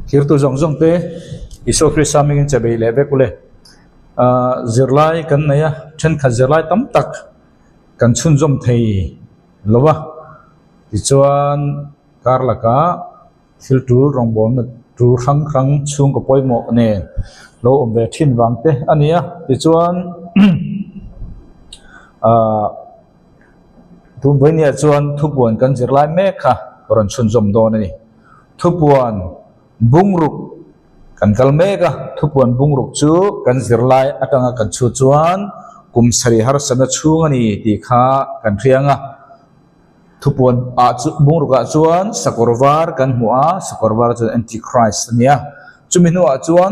Here tu zong zong te Iso Christ saming in chabe leve kule zirlai kan naya chen kha zirlai tam tak kan chun zom thei lowa ti chuan karlaka thil tur rong bom na tur khang khang chung ko poimo ne lo om ve thin wang te ania ti chuan tu boinia chuan thupuan kan zirlai me kha ron chun zom don ani thupuan bungruk kan kalmega thupuan bungruk chu kan zirlai atanga kan chu chuan kumsari har sana chungani ti kha kan rianga thupuan a chu bungruka chuan sakorvar kan hua sakorvar chu antichrist ania chuminu a chuan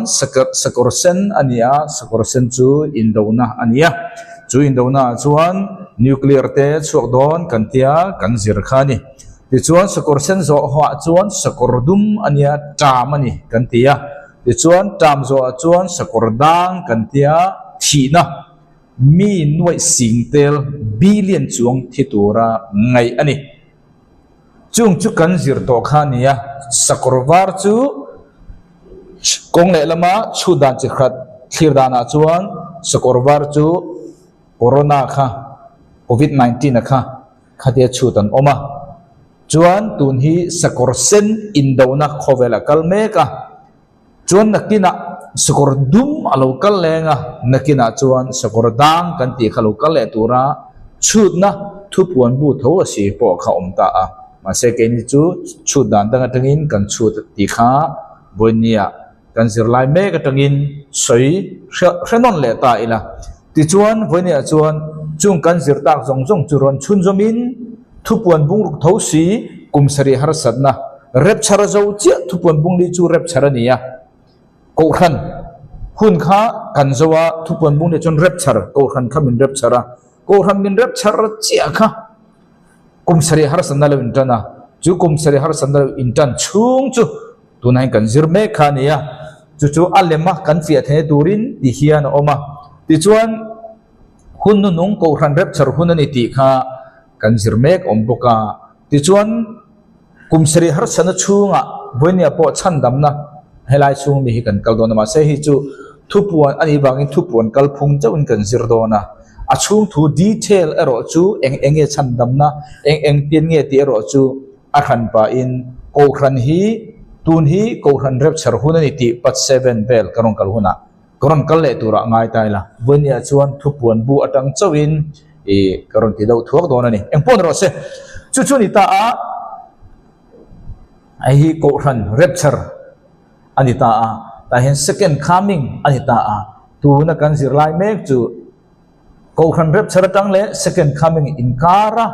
sakorsen ania sakorsen chu indona ania chu indona chuan nuclear te chuak don kan tia kan zir khani ti chuan sakorsen zo hwa chuan sakordum ania tamani kan tia ti chuan tam zo chuan sakordang kan tia thina mi nuai singtel billion chuang thitura ngai ani chung chu kan zir to khania sakorvar chu kong le lama chu dan chi khat thir dana chuan sakorvar chu corona kha covid 19 kha khatia chu tan oma chuan tun hi sakorsen indona khovela kalmeka chuan nakina sakordum alo kal lenga nakina chuan sakordang kan ti khalo kal le tura chutna thupuan bu tho asi po kha omta a ma se ke ni chu chut dan dang atangin kan chut ti kha bonia kan zirlai me ka tangin soi hrenon le ta ila ti chuan bonia chuan chung kan zir tak zong zong churon chun zomin thupuan bungruk thosi kumsari har sadna rep chara zo chi thupuan bungli chu rep chara niya ko khan hun kha kan zowa thupuan bungli chon rep char ko khan khamin rep chara ko khan min rep char chi kha kumsari har sadna lo intana chu kumsari har sadna intan chung chu tunai kan zir me kha niya chu chu alema kan fia the turin ti hian oma ti chuan hun nu nung ko khan rep char hun ani ti kha kan zir mek om boka ti chuan kumsari har sana chunga boinia po chan damna helai chung mi hi kan kal dona ma se hi chu thupuan ani bangin thupuan kal phung chawin kan zir dona a chung thu detail ero chu enge chan damna eng pian nge ti ero chu a khan pa in ko khan hi tun hi ko khan rep char hunani ti pat 7 bel karong kal huna karon kal le tura ngai taila boinia chuan thupuan bu atang chawin karon ti dau thuak don ani engpon ro se chu chu ni ta a ai hi ko ran rapture ani ta a ta hen second coming ani ta a tu na kan zir lai mek chu ko ran rapture tang le second coming in kara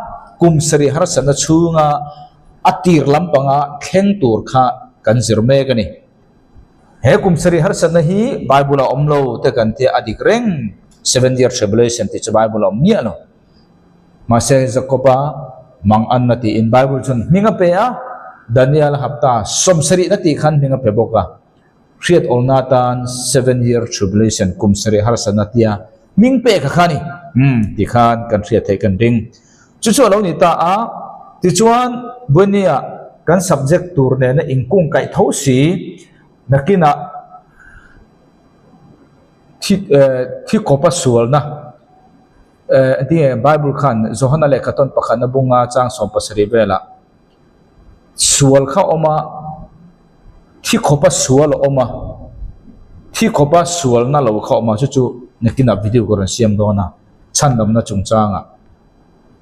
kum sari har sana chunga atir lampanga kheng tur kha kan zir mek ani he kum sari har sana hi bible omlo te kan te adik reng 7-year tribulation ti Bible om niya no mase zakopa mang an nati in Bible chun minga pe a Daniel hapta somsari nati khan minga pe boka create all natan 7-year tribulation kumsari har sanatia ming pe ka khani ti khan kan create the kan ding chu chu lo ni ta a ti chuan bunia kan subject tur ne na ingkung kai thosi nakina thi kopa sual na ti Bible khan zohana le khaton pakhan na bunga chang som pasari bela sual kha oma thi kopa sual oma thi kopa sual na lo kha oma chu nakina video ko ran siam do na chandam na chungchanga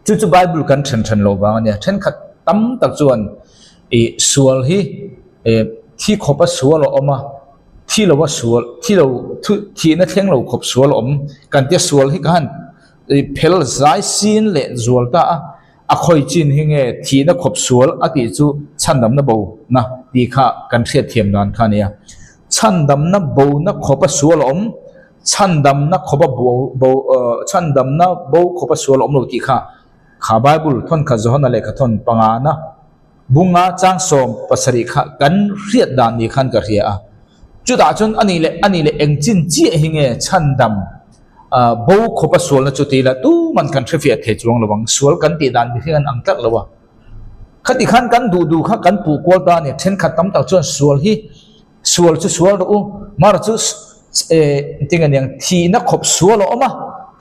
chu Bible kan than lo ba ne then khat tam tak chuan sual hi thi kopa sual oma thi lo wa sual thi lo thi na thleng lo khop sual om kan te sual hi kan phel zai sin le zual ta a khoi chin hinge thi na khop sual ati chu chandam na bo na ti kha kan thriat thiam dan khania chandam na bo na khopa sual om chandam na khopa bo chandam na bo khopa sual om lo ti kha Bible thon kha johana le kha thon panga na bunga chang som pasari kha kan riat dan ni khan ka ria a chu da chun ani le engchin chi hinge chandam bo khopa sual na chu ti la tu man kan thefia the chuang lawang sual kan ti dan bi hian ang tak lawa khati khan kan du kha kan pu kol ta ne then khat tam tak chuan sual hi sual chu sual ro mar chu tinga niang thi na khop sual lo ma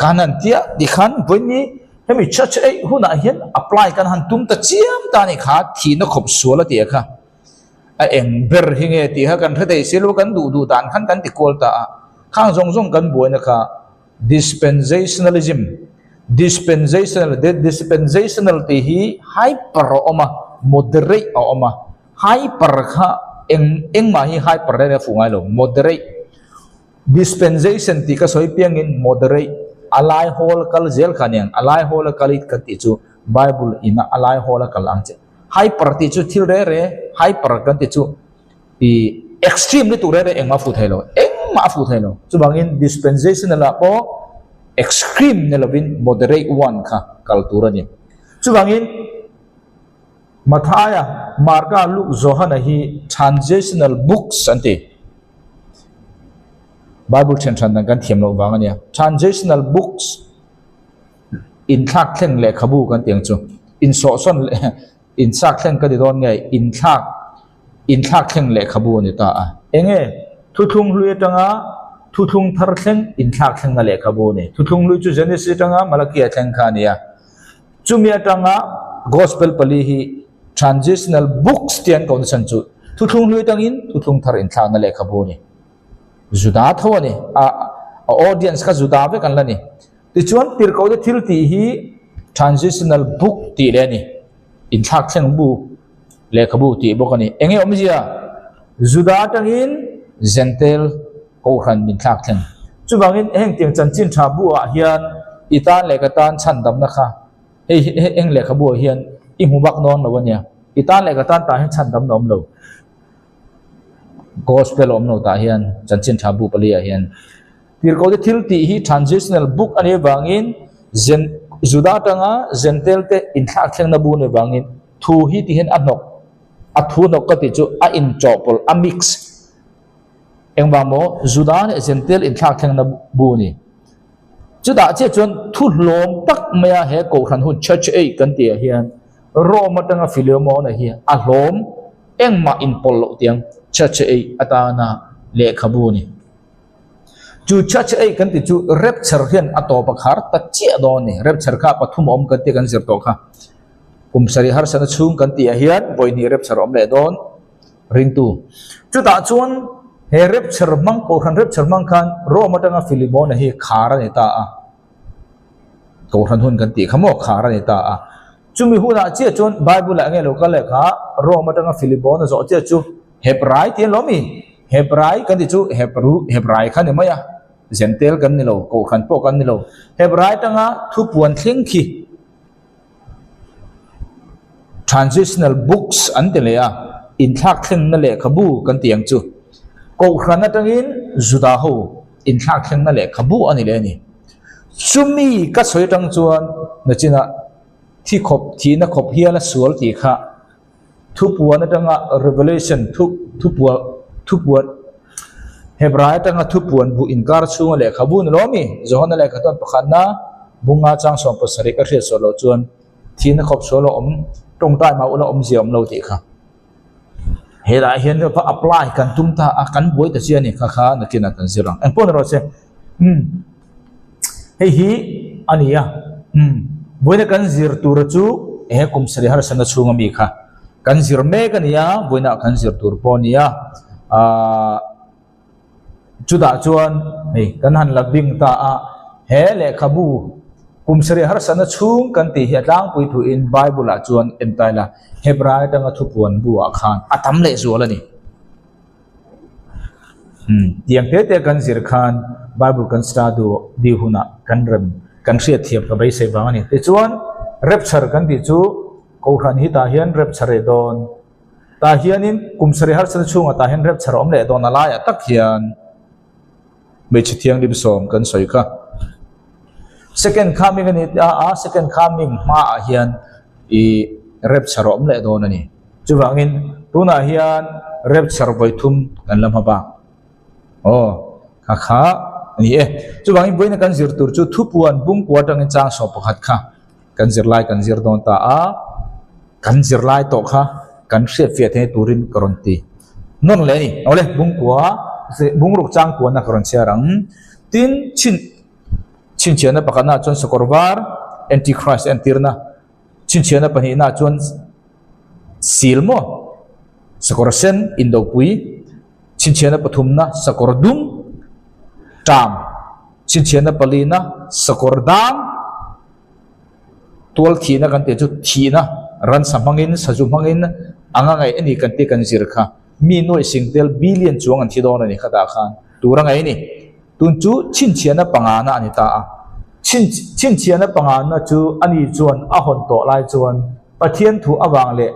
kanan tia di khan boini hemi church ei huna hian apply kan han tum ta chiam ta ni kha thi na khop sual ti kha a eng ber hinge ti ha kan thadei silu kan du dan khan kan ti kol ta khang jong jong kan boina kha dispensationalism dispensational ti hi hyper oma moderate oma hyper kha eng ma hi hyper re fungai lo moderate dispensation ti ka soi piang in moderate alai hol kal zel khaniang alai hol kalit ka ti chu bible ina alai hol kal ang che hyper ti chu thil re hyper kan ti chu i extreme ni tu re eng ma fu thailo chu bangin dispensational la po extreme ne lovin moderate one kha culture ni chu bangin Mathaya Marka Luke Zohana hi transitional books ante Bible translation kan thiam lo wangania transitional books in thak thleng le khabu kan tiang chu in so son in sak thleng ka di don ngai in thak thleng le khabu ni ta a enge thu thung hlui tanga thu thung thar thleng in thak thleng na le khabu ni thu thung hlui chu Genesis tanga Malachi thleng kha nia chumia tanga gospel pali hi transitional books tian kon san chu thu thung hlui tangin thu thung thar in thak na le khabu ni Juda thawani a audience ka Juda ve kan lani ti chuan tir ko de thil ti hi transitional book ti le ni in thak thleng bu le khabu ti bokani enge omjia Juda tangin Gentile ko khan min thak thleng chu bangin heng tiang chan chin tha bu a hian itan le ka tan chan dam na kha eng le khabu hian i hu bak non lo wania itan le ka tan ta hen chan dam nom lo gospel om no ta hian chanchin thabu pali a hian tir ko de thil ti hi transitional book ani wangin Juda tanga Gentile te in thak thleng na bu ne wangin thu hi ti hen anok a thu nok ka ti chu a in chopol a mix engba mo Juda ne Gentile in thak thleng na bu ni chu da che chon thu lom tak maya he ko khan hu church ei kan ti a hian Roma tanga Philemon a hi a hlom engma in pol lo tiang church ei atana le khabu ni chu church ei kan ti chu rapture hian atopa khar ta che do ni rapture kha pathum om kan ti kan zir to kha kum sari har sana chung kan ti a hian boy ni rapture om le don ring tu chu ta chuan he rapture mang ko khan rapture mang khan Roma tanga Philemon hi khara ni ta a ko khan hun kan ti khamo khara ni ta a chumi huna che chon Bible la nge lokal le kha Roma tanga Philemon zo che chu Hebrai ti lomi Hebrai kan ti chu Hebrai khan ni maya Gentile kan ni lo ko khan po kan ni lo Hebrai tanga thu puan thleng khi transitional books an te le a in thak thleng na le khabu kan tiang chu ko khan atangin Juda ho in thak thleng na le khabu ani le ni chumi ka soi tang chuan na china thi khop thi na khop hiala sual ti kha thu puan atanga revelation thu puan Hebrai tanga thu puan bu inkar chunga le khabu ni lomi zohana le khaton pakhanna bunga chang som pasari ka hre solo chuan thina khop solo om tong tai ma ula om ziam lo ti kha hela hian pa apply kan tumta a kan boi ta chiani kha kha nakina kan zirang en pon ro se hei hi ania boina kan zir tur chu e kum sari har sana chunga mi kha kan zir me kan ya boina kan zir tur ponia chuda chuan hei kan han labing ta a he le khabu kum sari har sana chung kan ti hi tlang pui thu in Bible la chuan entai la Hebrai tanga thu puan bu a khan atam le zuala ni tiang te kan zir khan Bible kan stadu di huna kan rem kan sia thiap ka bai se bangani te chuan rapture kan ti chu ko khan hi ta hian rapture don ta hianin kum sari har sana chung ta hian rapture om le don ala ya tak hian me chi thiang dim som kan soi kha second coming ani second coming ma hian I rapture om le don ani chuwangin tuna hian rapture boi thum kan lam ha ba kha ni chuwangin boina kan zir tur chu thu puan bung kwa tang chang so pakhat kha kan zir lai kan zir don ta kan zir lai to kha kan hre fe the turin karonti non le ni ole bung kwa bung ruk chang kwa na karon chiarang tin chin chiana pakana chon sokorwar antichrist antirna chin chiana panina chon silmo sakorosen indopui chin chiana pathumna sakordum tam chin chiana palina sakordam tual thina kan te chu thina ran samangin sajumangin angangai ani kan te kan zirkha mi noi singtel billion chuang an thidon ani khata khan turangai ni tun chu chin chiana pangana ani ta a chin chiana pangana chu ani chuan a hon to lai chuan pathian thu awang le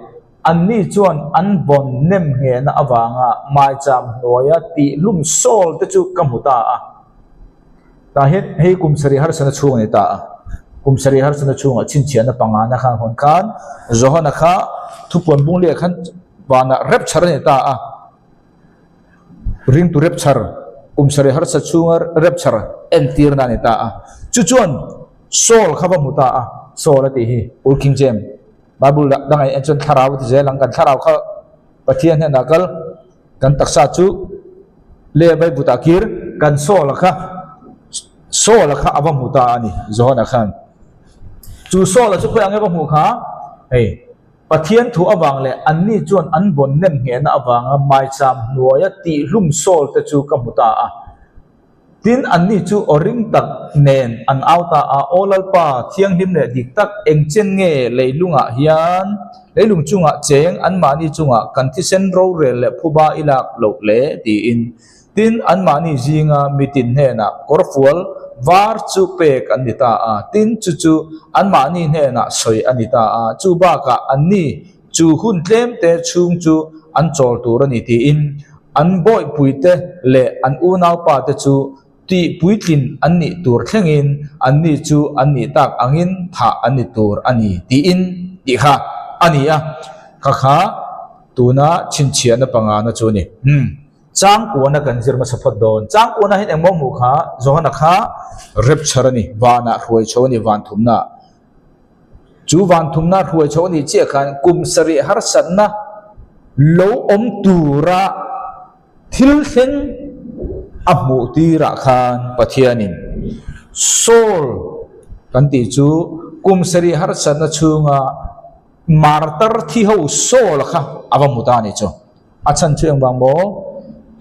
anni chuan an bon nem nge na awanga mai cham noya ti lum sol te chu kamuta a ta het hei kumsari har sana chung ani ta a kumsari har sana chung a chin chiana pangana khan hon kan zohana kha thupon bung le khan wana rep char ni ta a ring tu rep char kumsari har sa chungar rep char entir na ni ta a chu chuan sol khaba muta a sol ati hi ul king jem babul dangai enchon tharau ti zelang kan tharau kha pathian he nakal kan taksa chu le bai butakir kan sol kha awam muta ani zohana khan chu sol chu khoang ba mu kha ei pathian thu awang le anni chuan an bon nem nge na awanga mai cham nuaya ti lum sol te chu kamuta a tin anni chu oring tak nen an auta a olalpa thiang him le dik tak engchen nge leilunga hian leilung chunga cheng an mani chunga kan thi sen ro re le phuba ilak lo le ti in tin an mani jinga mitin he na korfual var chu pe kan dita a tin chu an mani he na soi anita a chu ba ka anni chu hun tlem te chung chu an chol tur ani ti in an boy puite le an unau pa te chu ti puitlin anni tur thlengin anni chu anni tak angin tha anni tur ani ti in ti kha ani a kha tuna chinchia na panga na chu ni chang kuana kan zirma saphat don chang kuana hin engmo mu kha zohana kha rep charani wana ruai choni van thumna chu van thumna ruai choni che khan kumsari har sanna lo om tura thil hen amu tira khan pathianin sol kan ti chu kumsari har sanna chunga martar thi ho sol kha awamuta ni chu achan chu engbang mo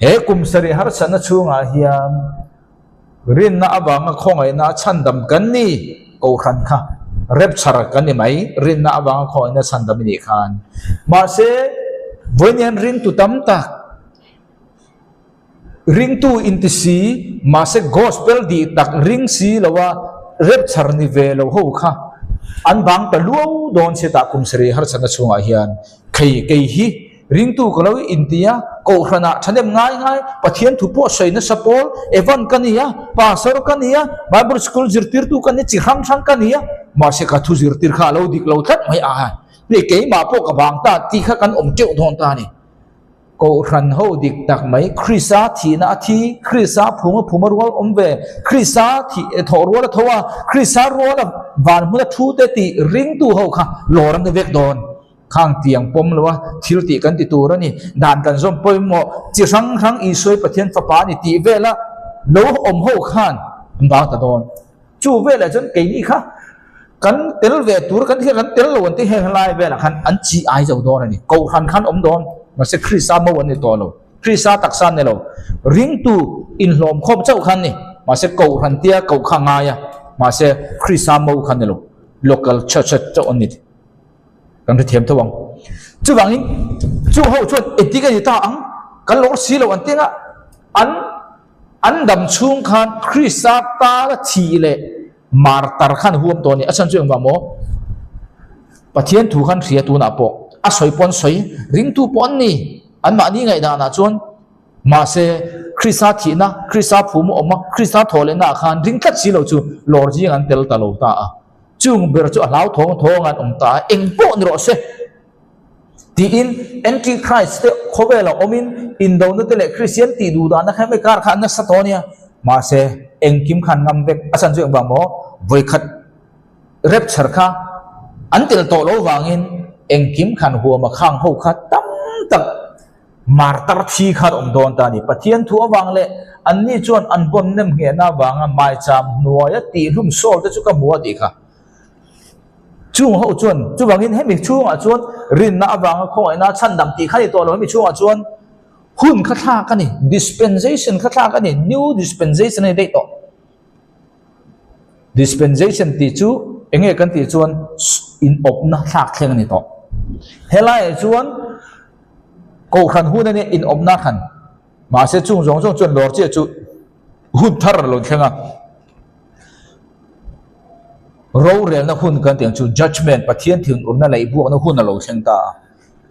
he kumsari har sana chunga hian rin na awanga khongai na chandam kan ni ko khan kha rep char kan ni mai rin na awanga khongai na chandam ni khan ma se voinian ring tu tam tak ring tu inti si ma se gospel di tak ring si lawa rep char ni ve lo ho kha an bang ta luau don se ta kumsari har sana chunga hian kai hi ring tu kalau India ko khana thanem ngai pathian thu po soina sapol evan kania pasar kania bible school zirtir tu kania chiram sang kania ma se ka thu zirtir kha lo dik lo that mai a le ke ma po ka bang ta ti kha kan om cheu thon ta ni ko ran ho dik tak mai krisa thi na thi krisa phuma rol om ve krisa thi thorwala thowa krisa rola van mu thu te ti ring tu ho kha lorang vek don khang tiang pom lawa thil ti kan ti tur ani dan kan zom poimo chi sang i soi pathian fa pa ni ti vela lo om ho khan ba ta don chu vela chen ke ni kha kan tel ve tur kan hi kan tel lo ti he lai vela khan an chi ai zo don ani ko khan om don ma se krisa mo wan ni to lo krisa taksan ne lo ring tu in hlom khom chau khan ni ma se ko khan tia ko khanga ya ma se krisa mo khan ne lo local church chau ani kan ri them thawang chu wangin chu ho chuan etika ni ta ang kan lo si lo an tinga an dam chung khan krisa ta la thi le mar tar khan huam to ni achan chu ang ba mo pathian thu khan ria tu na po a soi pon soi ring tu pon ni an ma ni ngai da na chuan ma se krisa thi na krisa phu mo oma krisa thole na khan ring kat si lo chu lor ji an tel ta lo ta a chung ber chu alau thong an ta eng po ni ro se ti in antichrist te khowela omin in do na te le christian ti du da na khame kar khan na satonia ma se eng kim khan ngam vek asan chu ba mo voi khat rep char kha an tel to lo wangin eng kim khan huwa ma khang ho kha tam tak martar thi khat om don ta ni pathian thu awang le an ni chuan an bom nem nge na wanga mai cham nuaya ti lum sol te chu ka muwa ti kha chung ho chuan chu wangin hemi chung a chuan rin na awanga khoi na chan dam ti khai to lo hemi chung a chuan hun kha thla ka ni dispensation kha thla ka ni new dispensation nei dei to dispensation ti chu enge kan ti chuan in op na thak thleng ni to helai chuan ko khan hun ani in op na khan ma se chung jong jong chuan lor che chu hun thar lo thlenga ro rel na hun kan tiang chu judgment pathian thing urna lei bu na hun lo thleng ta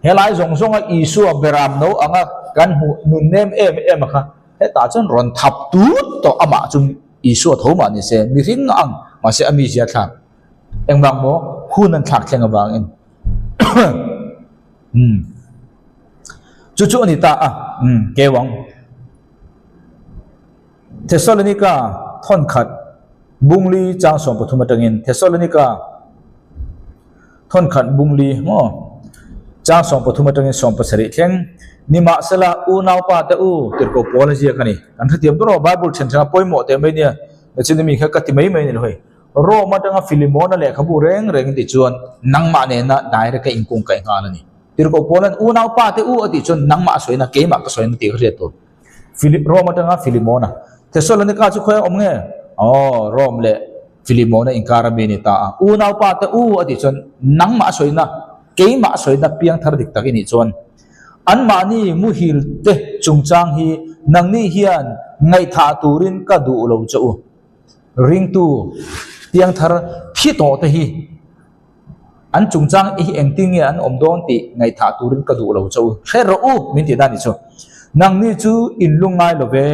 helai jong jong a isu beram no anga kan hu nun nem em kha he ta chuan ron thap tu to ama chung isu thoma ni se mi ring ang ma se ami zia thla engbang mo hun an thak thlenga wang in chu ani ta ke wang Thessalonica thon khat bungli chang som pathum atangin Thessalonica thon khat bungli mo chang som pathum atangin som pasari thleng nima sala u naw pa ta u tirko polaji khani an thatiam to Bible chencha poimo te mai nia chinimi kha kati mai mai ni hoi ro matanga Philemona le khabu reng ti chuan nangma ne na direct ka ingkung kai nga ni tirko polan u naw pa te u ati chuan nangma soina keima ka soina ti hre to ro matanga Philemona Thessalonica chu khoya omnge rom le Philemona inkara beni ta u naw pa te u ati chuan nangma soina keima soina piang thar dik tak ni chuan an mani mu hil te chungchang hi nangni hian ngai tha turin ka du lo chau ring tu tiang thar phi to te hi an chungchang hi engting an omdon ti ngai tha turin ka du lo chau khe ro u min ti da ni chu nangni chu in lungai lo ve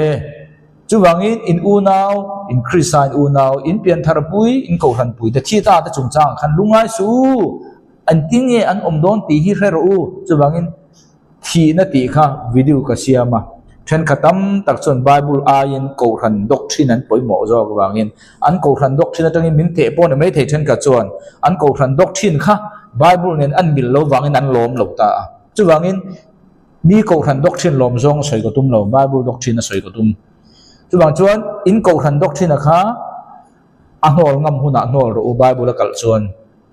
chu wangin in u naw in Christian u naw in pian thar pui in ko han pui te thi ta te chungchang khan lungai su an tinge an omdon ti hi khe ro u chu wangin thi na ti kha video ka siama then khatam tak chon Bible ain ko ran doctrine an poimo zo wangin an ko ran doctrine atangin min te pon mai the then ka chon an ko ran doctrine kha Bible nen an bil lo wangin an lom lo ta chu wangin mi ko ran doctrine lom zong soi ko tum lo Bible doctrine soi ko tum chu wang chuan in ko ran doctrine kha anol ngam huna nol ro Bible kal chon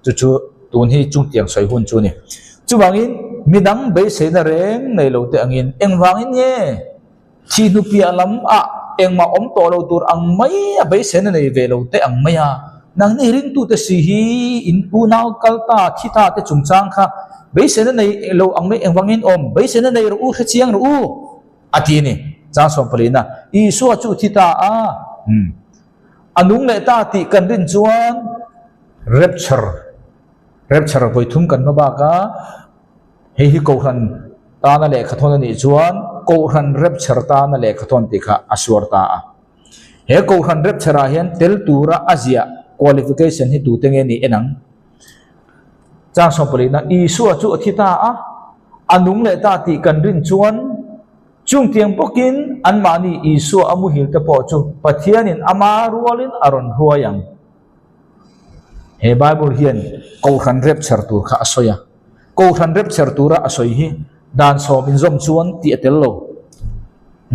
chu tun hi chung tiang soi hun chu ni chu wangin midang be se na reng nei lo te angin eng wangin nge chi nu pia lam a eng ma om to lo tur ang mai a be se na nei ve lo te ang maya nang ni ring tu te si hi in u naw kalta thita te chungchang kha be se na nei lo ang mai eng wangin om be se na nei ro u chiang ro u ati ni cha som palina I su chu thita a anung le ta ti kan rin chuan rapture voi thum kan ma ba ka hi ko han ta na le khathon ni chuan ko han rapture ta na le khathon ti kha asur ta he ko han rapture a hian tel tura azia qualification hi tu tenge ni enang chang som polina Isu chu athita a anung le ta ti kan rin chuan chung tiang pokin an mani Isu amu hil te po chu pathianin ama rualin aron huayang he Bible hian ko han rapture tu kha asoya ko han rapture tura asoi hi dan som in zom chuan ti atel lo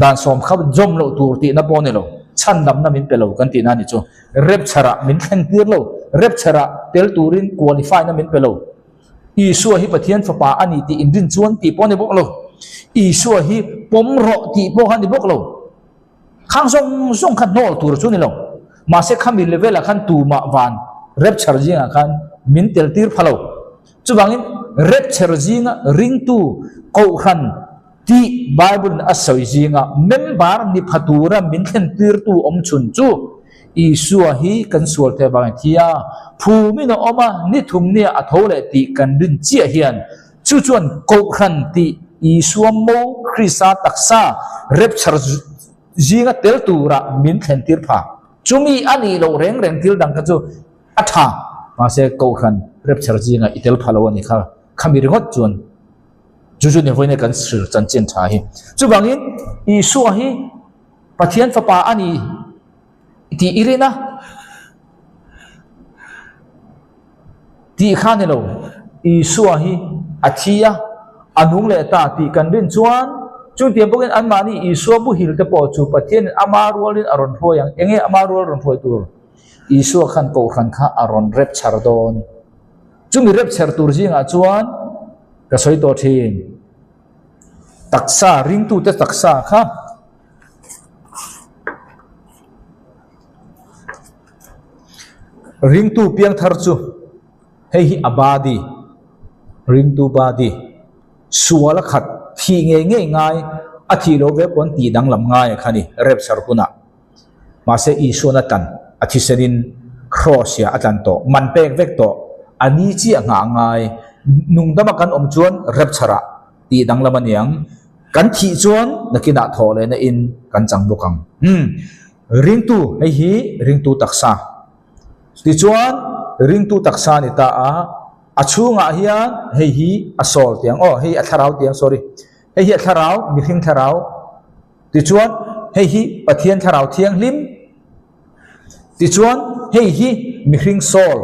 dan som khab zom lo tur ti na pone lo chan dam na min pelo kan ti na ni chu rapture min theng tir lo rapture tel turin qualify na min pelo Isu hi pathian fa pa ani ti in din chuan ti pone bok lo Isu hi pom ro ti po han di bok lo khang song khan no tur chu ni lo ma se khami level a khan tu ma van rapture jinga khan min tel tir phalo chu bangin rapture jinga ring tu ko khan ti Bible asoi jinga member ni phatura min khen tir tu om chun chu Isu hi kan sual the bang thia phu mi no oma ni thum ni a thole ti kan din chia hian chu chuan ko khan ti Isu mo Christa taksa rapture jinga tel tura min khen tir pha chumi ani lo reng til dang ka chu atha ma se ko khan rapture jinga itel phalo ani kha khami ringot chuan juju ne voine kan sir chan chen tha hi chu bangin Isu hi pathian fa pa ani ti irina ti khanelo Isu hi athia anung le ta ti kan rin chuan จุดเดียบพวกนั้นอันมานี่อิสุบุหิลเตปอจูปะเทียนอามารัวลินอรอนพอยอย่างอามารัวรอนพอยตัวอิสุขันโกขันข้าอรอนเร็บชาร์ดอนจุดมีเร็บชาร์ตูร์จิงอาจวนก็สวยตัวทีนตักษาริงตูเตตักษาค่ะริงตูเพียงทาร์จูเฮียอบาดีริงตูบาดีสัวละขัดที่ง่ายอาทิโลเวปอนตีดังลำง่ายค่ะนี่เร็บชาร์กุนะมาเสียอิสุนัตันอาทิเซรินครอเซียอาจารย์โตมันเป็กเวกโตอันนี้จีง่ายนุ่งดำกันจวนเร็บชาระตีดังลำมันยังกันที่จวนนักกินดาทอเลยนะอินกันจังบุกังริงตูเฮียริงตูตักษาที่จวนริงตูตักษานี่ตาอาชูงาเฮียนเฮียอสอลเตียงเฮียอัทราวเตียง sorry เฮียอัทราวมีริงทราวที่จวนเฮียปะเทียนทราวเทียงลิมที่จวนเฮียมีริงโซล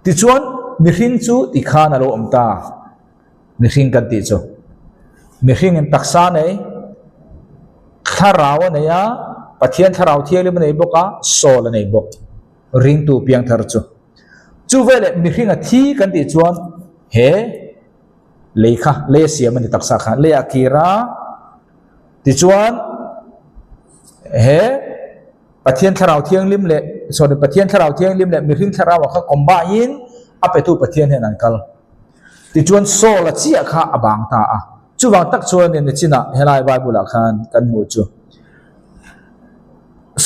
ที่จวนมีริงจูที่ข้านาโลอมตามีริงกันติจูมีริงตักษาเนี่ยทราวเนี่ยปะเทียนทราวเทียงลิมเนี่ยบอกว่าโซลเนี่ยบอกริงตูเพียงทารจูจูเวลมีริงที่กันติจวนเฮเลขาเลเสียมันตักษาขันเลอากีราติจวนเฮปะเทียนทราวเทียงลิมเล่ส่วนปะเทียนทราวเทียงลิมเล่มีริงทราวว่าเขาคอมบ้ายินเอาไปตู้ปะเทียนให้นั่นกันติจวนโซละเจียข้าอบางตาจูวางตักชวนเนี่ยจินะเฮลายไบบุลขันกันมูจู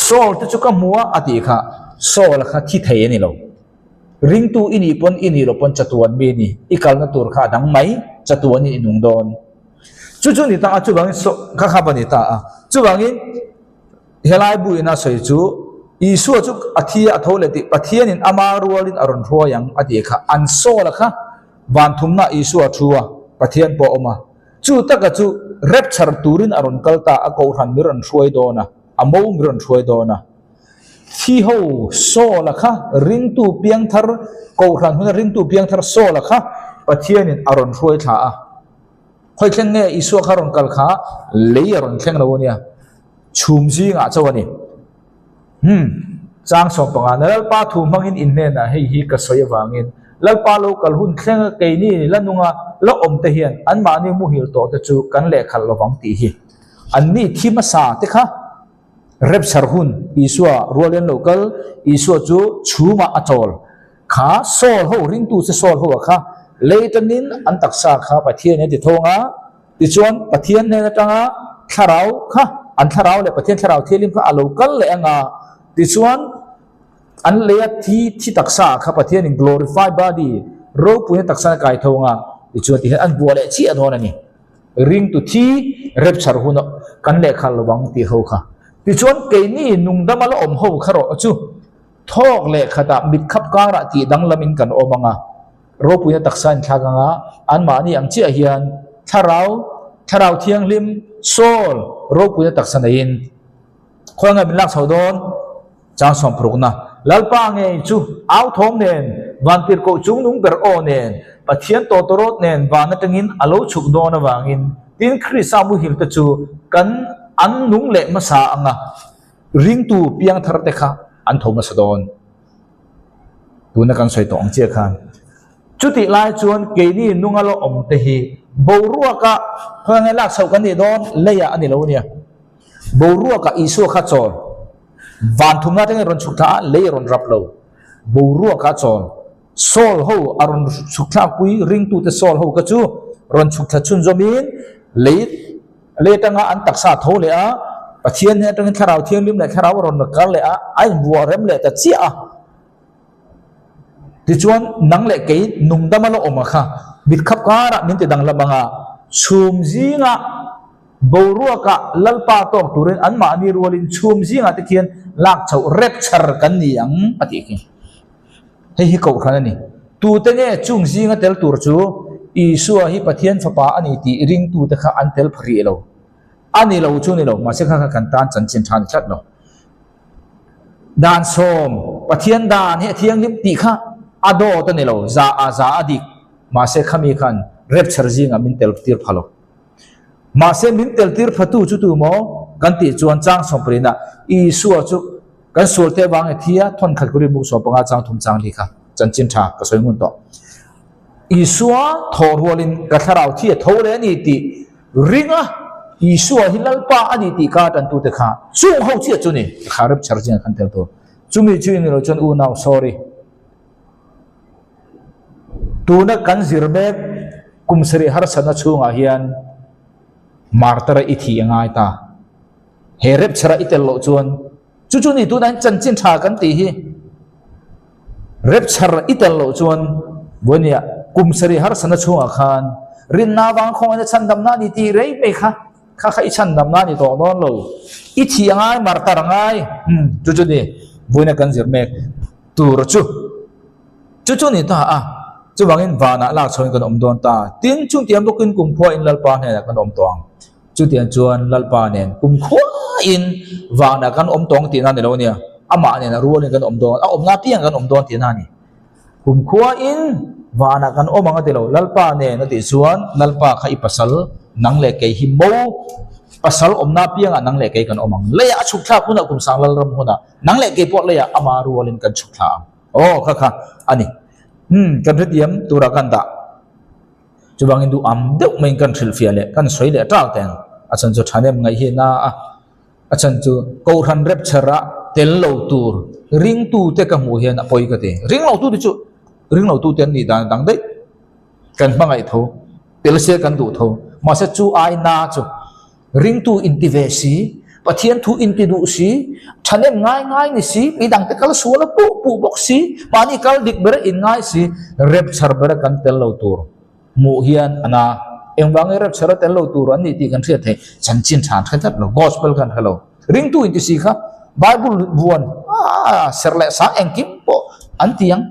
โซลที่จุกมัวอดีค่ะโซลค่ะที่เทียนี่เราริงตูอินีปนอินีเราปนจัตุวันเบนี่อีกาลนัตัวข้าดังไหมจัตุวันนี้นุ่งโดนจู่ๆนี่ตาจู่บางโซข้าข้าปนิตาจู่บางนี้เฮลายบุยน่าสวยจู่อีสัวจุกอธิยาทอเลติปะเทียนินอามารัวลินอรุณทัวยังอดีค่ะอันโซละค่ะวันทุ่มน่ะอีสัวทัวปะเทียนปอมาจู่ตะกะจู่เร็บชาร์ตูรินอรุณกัลตาอากอรันมิรันช่วยโดนะอโมมิรันช่วยโดนะที่เขาโซละค่ะริงตูเพียงทาร์กอรันหุ่นริงตูเพียงทาร์โซละค่ะปะเทียนินอรุณช่วยท่าค่อยแข่งเงยอีสัวคารอนกัลค่ะเลยอรุณแข่งแล้วเนี่ยชุมซีงอาจจะวันนี้จางสอบปังานแล้วป้าถูมังอินเนน่ะให้ฮีกระสอยวางินแล้วป้าโลกัลหุ่นแข่งเกยนี่แล้วนุ่งแล้วอมเทียนอันมานี่มุหิลโตแต่จูกันเละขัดระวังตีฮีอันนี้ที่มาสาติค่ะเร็บชาร์หุ่นอีสัวรัวเลียนโลกัลอีสัวจูชูมาอัตอลขาโซลหูริงตูเซโซลหูค่ะเลยตันนินอันตักษาค่ะปะเทียนเนี่ยติดทงติดชวนปะเทียนเนี่ยจังขาราวค่ะอันขาราวเลยปะเทียนขาราวเทียลิมค่ะอโลกัลเลยติดชวนอันเลียที่ตักษาข้าพเจ้าหนึ่ง glorified body รูปนี้ตักษาไก่ทงติดชวนที่อันบัวเละชี้อันนั้นนี่ริงตุที่เร็บชาร์หุนกันเละขันระวังที่เขาค่ะติดชวนเกนี่นุ่งดำมาละอมเขาขรอจู่ทอกเละขดาบิดขับการะที่ดังละมินกันอมังรูปนี้ตักษาข้างอันมานี่อังเจียเฮียนทาราวเทียงลิมโซลรูปนี้ตักษาอินคนงานเป็นลักษณะโดนจางสมปรุกนะลัลปังเองจูเอาทองเนินวันที่กูจุงนุ่งเบอร์โอเนินปะเทียนโตโตรดเนินวันนั้นงินอโลชุกโดนวางินดินคริสามุหิลตจูกันอันนุ่งเละมาสาอังริงตูเปียงทาร์เตค่ะอันโทมัสโดนดูนักการสวยตองเจียขันจุดที่ลายจวนเกนี่นุ่งอโลอมเตหีบูรัวกะเพื่อให้ลักษณะกันนี่โดนเลียอันนี้เราเนี่ยบูรัวกะอิสุขัดโจวันทุ่มนั้นเองรอนสุขท่าเลยรอนรับเราบูรัวกัดโซลโซลหูอารอนสุขท่าคุยริงตูเตโซลหูกัดจูรอนสุขท่าชุนจอมินเลยตั้งอันตักษาโทเลยปะเทียนเนี่ยตั้งขราวเทียนลิมเลยขราวรอนกัลเลยไอ้บัวเร็มเลยแต่เสียที่ชวนนังเล็กกี่นุ่งดำมาละอมค่ะบิดขับการะมินติดังละบังชุมจีงบูรัวกะลัลปาตอกตุเรนอันมานีรัวลินชุมจีงตะเคียนลักเฉาเร็บชาร์กันนี่ยังอติกิให้ฮิโกขนาดนี้ตูเตเนี่ยจุงจีงเตลตูร์จูอีสัวฮิปะเทียนฟ้าอันนี้ตีริงตูเตค่ะอันเตลพรีเราอันนี้เราจูนี่เรามาเช็คกันตานจันจินทานชัดเราดานโสมปะเทียนดานเฮเทียงลิมตีค่ะอโดตันนี่เราซาอดิกมาเช็คขมีกันเร็บชาร์จีงมินเตลตีร์พาโล mà xem min tel tir phatu chu tu mo kan ti chuan chang som prina i suwa chu kan sul te wang thia thon khat kuri bu so panga chang thum chang li kha chan chin tha ka soi mun to i suwa thor rolin ka tharau thia thole ni ti ringa i suwa hilal pa ani ti ka tan tu te kha chu ho chi chu ni kharap charjin kan tel to chumi chu ni ro chon u now sorry tu na kan zirbe kumsari har sana chunga hian martara ithi angai ta herep chara itel lo chuan chu ni tu dan chan chin tha kan ti hi rep chara itel lo chuan bonia kumsari har sana chunga khan rin na wang khong na chan dam na ni ti rei pe kha i chan dam na ni to don lo ithi angai martara ngai chu ni boina kan zirme tu ro chu ni ta chu bangin vana la chon kan om don ta tin chung tiam dokin kum phua in lalpa ne kan om tong chu tian chuan lalpa nen kum khua in vana kan om tong ti na ne lo nia ama ne na ruan kan om don a om na piang kan om don ti na ni kum khua in vana kan om anga ti lo lalpa ne na ti chuan lalpa khai pasal nang le ke hi mo pasal om na piang a nang le ke kan omang le a chuk thla kuna kum sang lal ram huna nang le ke pot le ya ama rualin kan chuk thla kha ani kan ret yam tura kan da chubang indu am deuh main kan thil fia le kan soi le tal ten achan chu thanem ngai hi na achan chu ko ran rep chara tel lo tur ring tu te ka mu hian apoi ka te ring lo tu chu ring lo tu ten ni dan dang dei kan mangai tho tel se kan du tho ma se chu ai na chu ring tu intivesi pathian thu intidu si thanem ngai ni si idang te kal suala pu bok si pani kal dik ber in ngai si rep char ber kan tel lo tur mu hian ana engwang rep char tel lo tur ani ti kan thia the chan chin than khat lo gospel kan hello ring tu inti si kha bible buan serle sa engkim po antiang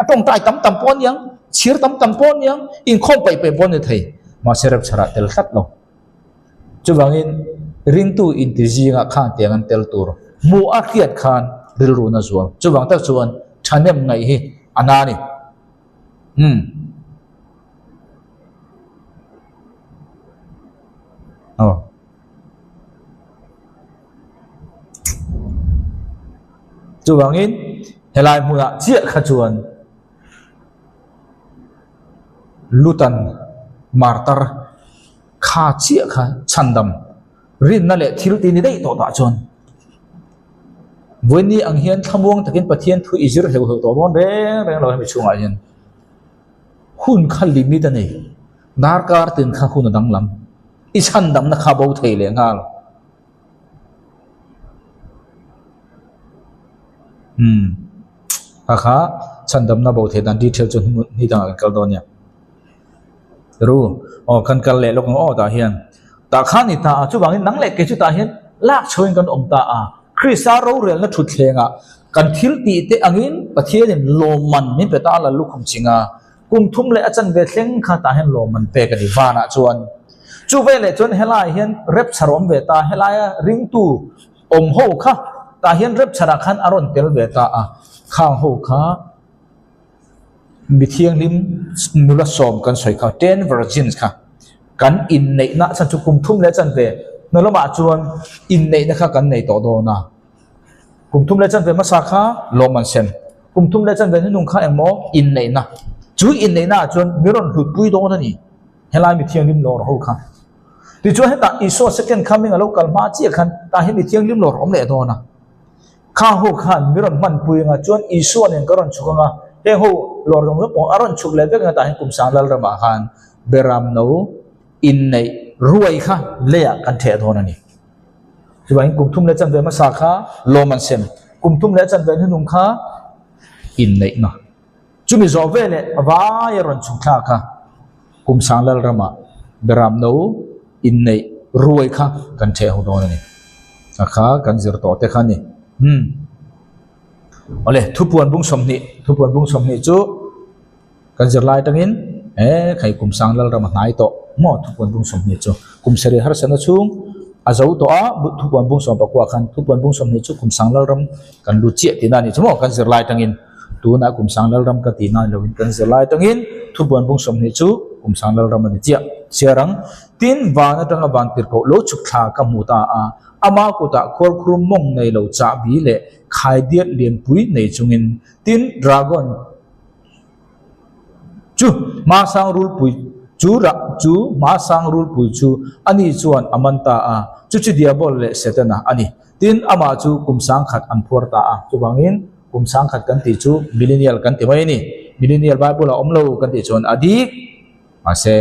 atong tai tam pon yang chir tam pon yang in khom pai pon ni thei ma serep chara tel khat lo chubangin ring tu intizi nga khan tiangan tel tur mu a khiat khan ril ru na zual chuwang tak chuan thanem ngai hi anani chuwangin helai mu a chia kha chuan lutan martar kha chia kha chandam rin na le thil ti ni dei to ta chon voini ang hian thamuang takin pathian thu izir heu to bon reng lo mi chunga hian hun khal limit ani dar kar tin kha hun dang lam i chandam na kha bo thei le ngal kha chandam na bo thei dan detail chon ni dang kal don ya ru kan kal le lok ta hian ta khani ta chu bangin nang le ke chu ta hian lak choin kan om ta krisa ro rel na thut thlenga kan thil ti te angin pathian in loman ni pe ta la lukhum chinga kum thum le achan ve thleng kha ta hian loman pe ka ni wana chuan chu ve le chuan helai hian rep charom ve ta helai ring tu om ho kha ta hian rep chara khan aron tel ve ta khang ho kha mi thiang lim nula som kan soi kha 10 virgins kha kan in nei na chan chu kum thum le chan ve no lama chuan in nei na kha kan nei to do na kum thum le chan ve ma sa kha loman sen kum thum le chan ve nung kha emo in nei na chu in nei na chuan miron hlut pui do na ni helai mi thiang lim lor ho kha ti chu heta iso second coming a local ma chi khan ta hi mi thiang lim lor om le do na kha ho khan miron man pui nga chuan iso nen karon chukanga he ho lor dong po aron chuk le ve nga ta hi kum sang lal rama khan beram no in nei ruai kha leya kan the thon ani chuan kum thum le chan ve ma sa kha loman sem kum thum le chan ve nung kha in nei na chumi zo ve le awa ya ron chung kha kha kum sang lal rama beram no in nei ruai kha kan the ho don ani kha kan zir to te kha ni ole thupuan bung somni chu kan zir lai tangin khai kum sang lal rama ngai to mo thupuan bung somni chu kum seri har sana chung azau to thupuan bung som pakwa khan thupuan bung somni chu kum sang lal ram kan lu che ti na ni chu mo kan zir lai tangin tu na kum sang lal ram ka ti na lo kan zir lai tangin thupuan bung somni chu kum sang lal ramani chia siarang tin van atanga van tir ko lo chuk tha ka muta a ama ko ta khor khrum mong nei lo cha bi le khai diat lian pui nei chungin tin dragon chu ma sang rul pui chu ra chu ma sang rul pui chu ani chuan amanta a chu chu diabol le setana ani tin ama chu kum sang khat an phur ta a chu bangin kum sang khat kan ti chu millennial kan ti mai ni millennial bible omlo kan ti chon adik ase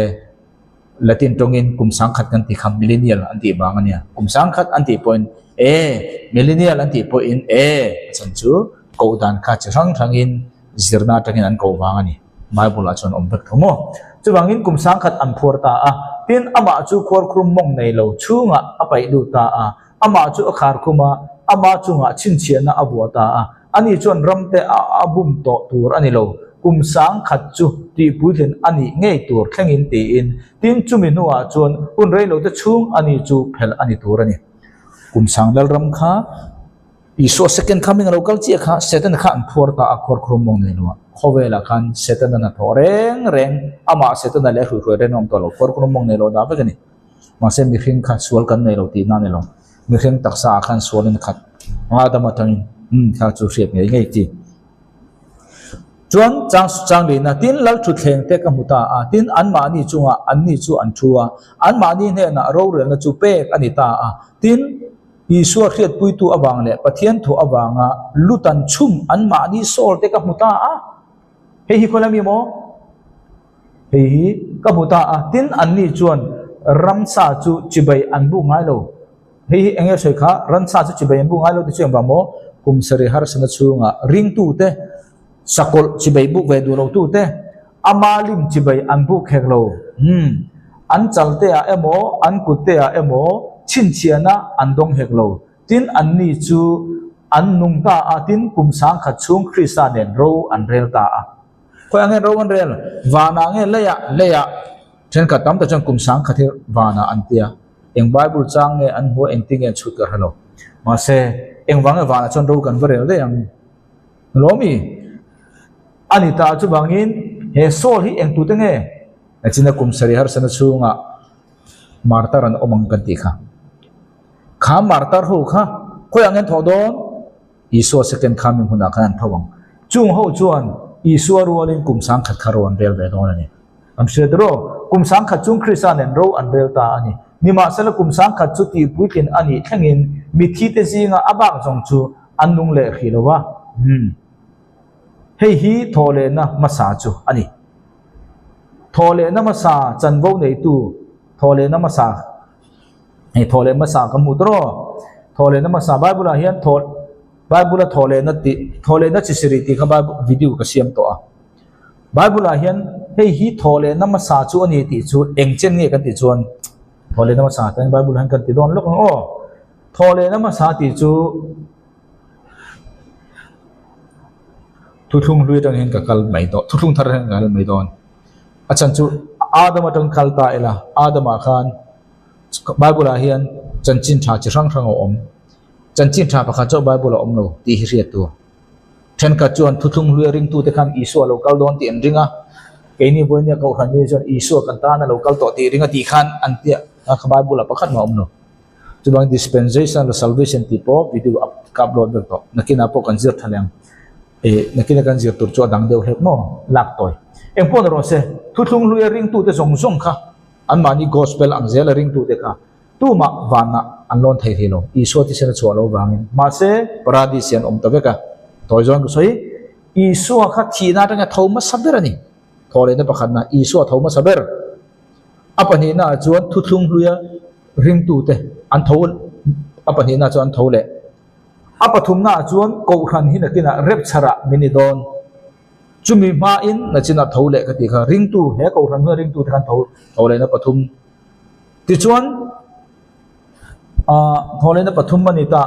latin tongin kum sang khat kan ti kham millennial an ti bang ania kum sang khat an ti point millennial an ti point chan chu ko dan kha chang thangin zirna tangin an ko bang ani bible a chon om bek thomo chu bangin kum sang khat an phur ta a tin ama chu khor khrum mong nei lo chunga apai lu ta a ama chu akhar khuma ama chunga chin chiana abuata a ani chon ramte abum to tur ani lo kum sang khat chu ti puithen ani ngei tur thlengin ti in tin chumi nuwa chon un rei lo te chung ani chu phel ani tur ani kum sang dal ram kha iso second coming local chi kha setan kha an phor ta a khor khrum mong nei lo khowela khan setan na thoreng reng ama setan le hu hu re nom to lo khor khrum mong nei lo da ba gani ma se mi khing kha sual kan nei lo ti na nei lo mi khing taksa khan sualin khat nga da ma tangin kha chu riat ngei ngei ti chuan chang le na tin lal thu thleng te ka muta a tin an ma ni chunga an ni chu an thua an ma ni ne na ro re na chu pe ani ta a tin isua khiat pui tu awang le pathian thu awanga lutan chum an ma ni sol te ka muta a hi kolami mo hi ka muta a tin an ni chuan ramsa chu chibai an bu ngai lo hi enge soi kha ramsa chu chibai an bu ngai lo ti chem ba mo kum sari har sana chunga ring tu te sakol chibai bu ve du lo tu te amalim chibai an bu khek lo an chalte a emo an kutte a emo chin chiana an dong hek lo tin an ni chu an nung ta a tin kum sang khat chung khrisa nen ro an rel ta a khoi angen ro an rel wana nge leya then ka tam ta chang kum sang khathir wana an tia eng bible chang nge an ho eng ting nge chut kar halo ma se eng wang wana chon ro kan varel le ang lomi anita chu bangin he sol hi eng tu te nge achina kum sari har sana chunga martar an omang kan ti kha kha martar ho kha khoi angen thodon iso second coming huna kan thawang chung ho chuan isu ruanin kum sang khat kharon rel ve don ani am se dro kum sang khat chung khrisan en ro an rel ta ani nima sala kum sang khat chu ti puikin ani thangin mithi te jinga abang jong chu annung le khilowa hei hi thole na masa chu ani thole na masa chanvo nei tu thole na masa hei thole masa ka mudro thole na masa bible hian bible thole na chisiri ti kha video ka siam to a bible hian hei hi thole na masa chu ani ti chu engchen nge kan ti chuan thole na masa tan bible han kan ti don lok o thole na masa ti chu thuthung lui tang hen ka kal mai to thuthung thar hen kal mai don achan chu adam atang kal ta ela adam khan bible hian chanchin tha chi rang rang om chanchin tha pakha cho bible om lo ti hi riat tu then ka chuan thuthung lui ring tu te khan isu lo kal don ti en ringa keini boinia ko khan ni chuan isu kan ta na lo kal to ti ringa ti khan an tia ka bible pakhat ma om lo chu bang dispensation lo salvation ti po video upload ber to nakina po kan zir thalang nakina kan zir tur chu dang deu hek mo lak toy empon ro se thuthung lui ring tu te zong zong kha an mani gospel ang zel ring tu te kha tu ma wana an lon thei thelo isu ti se chu lo wangin ma se paradisian om ta veka toy zong ko soi isu kha thina tanga thoma saber ani thole na pakhat na isu thoma saber apani na chuan thuthung lui ring tu te an thol apani na chuan thole apathum na chuan ko khan hi na kina rep chara minidon chumi ma in na china thole ka ti kha ring tu he ko khan ring tu khan thole na pathum ti chuan thole na pathum mani ta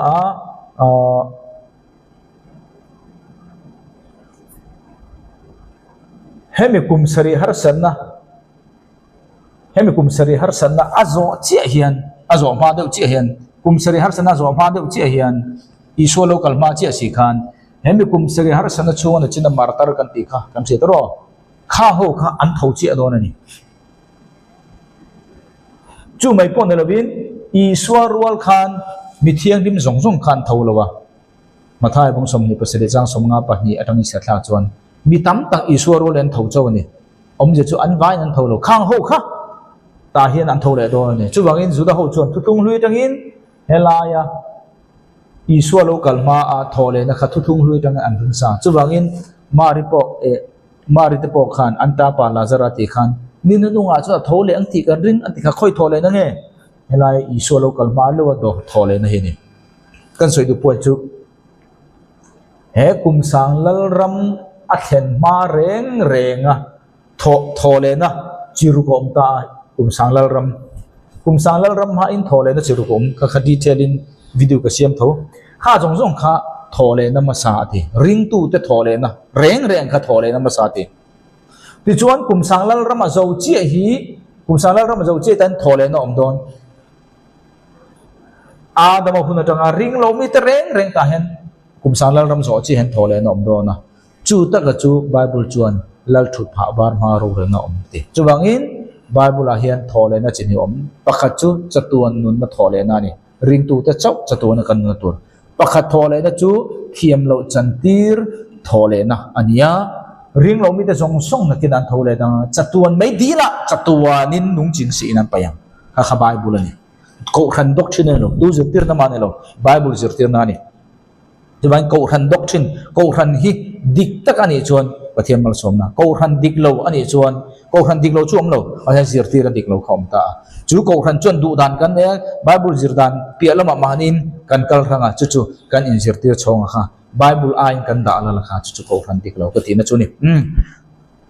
hemi kum sari har sanna azo chi hian azo ma deu chi hian kum sari har sanna zo ma deu chi hian iso local ma chi si khan hemi kum sari har sanna chuan china martar kan ti kha kam se tro kha ho kha an thau chi adon ani จู่ไม่ป้อนเดลวินอีสวารวลขันมิเทียงดิมสงสงขันเท่าละวะมาท้ายบงสมนิประเสริฐจังสมงาปะนี่อันนี้เสียทลาจวนมีตั้มตั้งอีสวารวลเลนเท่าเจ้านี่จะจู่อันไว้นั่นเท่าละข้างหูค่ะตาเฮียนอันเท่าเลยตัวนี่จู่บางอินจู่ตาหูจวนทุกลุยจังอินเฮลายาอีสวารกัลมาอาทอเลยนะครับทุกลุยจังอันรุนซาจู่บางอินมาริปอกขันอันตาปาลาซาราติขันนี่นั่นนุ่งอาจจะทอเลยอันที่กันริงอันที่เขาค่อยทอเลยนั่นไงเฮลายอีสวารกัลมาเลวตัวทอเลยนั่นเองนี่กันสวยดูปวดจุเฮกุมสังลลรำอัดเห็นมาเร่งอ่ะทอเลยนะจิรุกอมตากุมสังลลรำหาอินทอเลยนะจิรุกอมก็คดีเทลินวิดีโอก็เสียมเท่าข้าจงข้าทอเลยนะมาสาธิริงตู้แต่ทอเลยนะเร่งข้าทอเลยนะมาสาธิที่ชวนกุมสังลลรำมาเจ้าเจี๊ยฮีกุมสังลลรำมาเจ้าเจี๊ยแต่ทอเลยนะอมดอนดามพูนจังริงเรามีแต่เร่งตาเห็นกุมสังลลรำเจ้าเจี๊ยเห็นทอเลยนะอมดอนนะจู่ตะกจู่ไบเบิลชวนลัลทุดผ่าบาร์มารูเรงนะอมติจู่บางอินไบเบิลอาเฮียนทอเลยนะจินิอมปะขัดจู่จัตุวันนุนมาทอเลยนะนี่ริงตู้แต่เจ้าจัตุวันกันนุนตัวปะขัดทอเลยนะจู่เทียมเราจันทีร์ทอเลยนะอันนี้ริงเรามีแต่ส่งนักกินอันทอเลยนะจัตุวันไม่ดีละจัตุวันนินนุ่งจินสีนั้นไปยังข้าไบเบิลนี่กูขันด็อกทรินเนี่ยหรอดูจิตติร์น้ำมันเนี่ยหรอไบเบิลจิตติร์นั่นนี่จะเป็นกูขันด็อกทรินกูขันฮิดิกตะกันนี่ชวนประเทศมัลสมนะกูขันดิกโลอันนี้ชวนกูขันดิกโลช่วงโลอันนี้จิตติร์ดิกโลขอมตาจู่กูขันชวนดูดันกันเนี่ยไบเบิลจิตดันเปียละมามานินกันกัลรังอ่ะจู่กันอินจิตติร์ชงอ่ะไบเบิลอ่านกันด่าละละค่ะจู่กูขันดิกโลก็ทีนั้นชวนนี่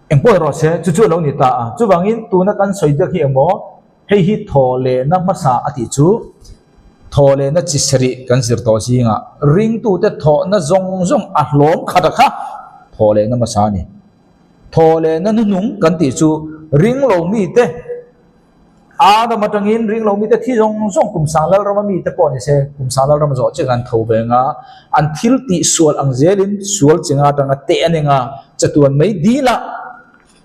เอ็งพูดรอเสียจู่เรานี่ตาจู่บางอินตัวนักกันสวยเด็กเหี้ยหมอให้ฮิตทอเลนักมาสาอธิจู่ทอเลนักจิตสริกันสิร์ตอซิงอ่ะริงตู้แต่ทอนักจงอัดล้อมขัดค่ะทอเลนักมาสานี่ทอเลนักนุ่งกันติจู่ริงเรามีแต่ดามาจังอินริงเรามีแต่ที่จงกุมสังแล้วเราไม่มีแต่ก่อนนี่เสกุมสังแล้วเรามาจ่อเจกันทอเบงอ่ะอันทิลติส่วนอังเจลินส่วนจิงอาตังเตะนี่งอ่ะจะตัวไม่ดีละ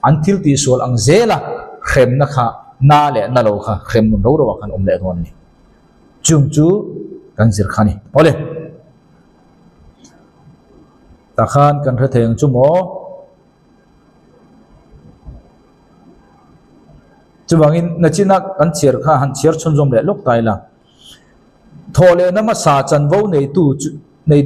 อันทิลติส่วนอังเจละเข้มนะคะน่าเละน่าโลค่ะเข้มมันรู้ว่ากันเละตัวนี้จุ่มจู่กันสิร์ขานี่โอเลยตาขานกันเถิงจุ่มโอจุ่มบางอินนัจินักกันเชียร์ข้าหันเชียร์ชนจมเละลูกตายละทอเลน้ำมาสาจันวูใน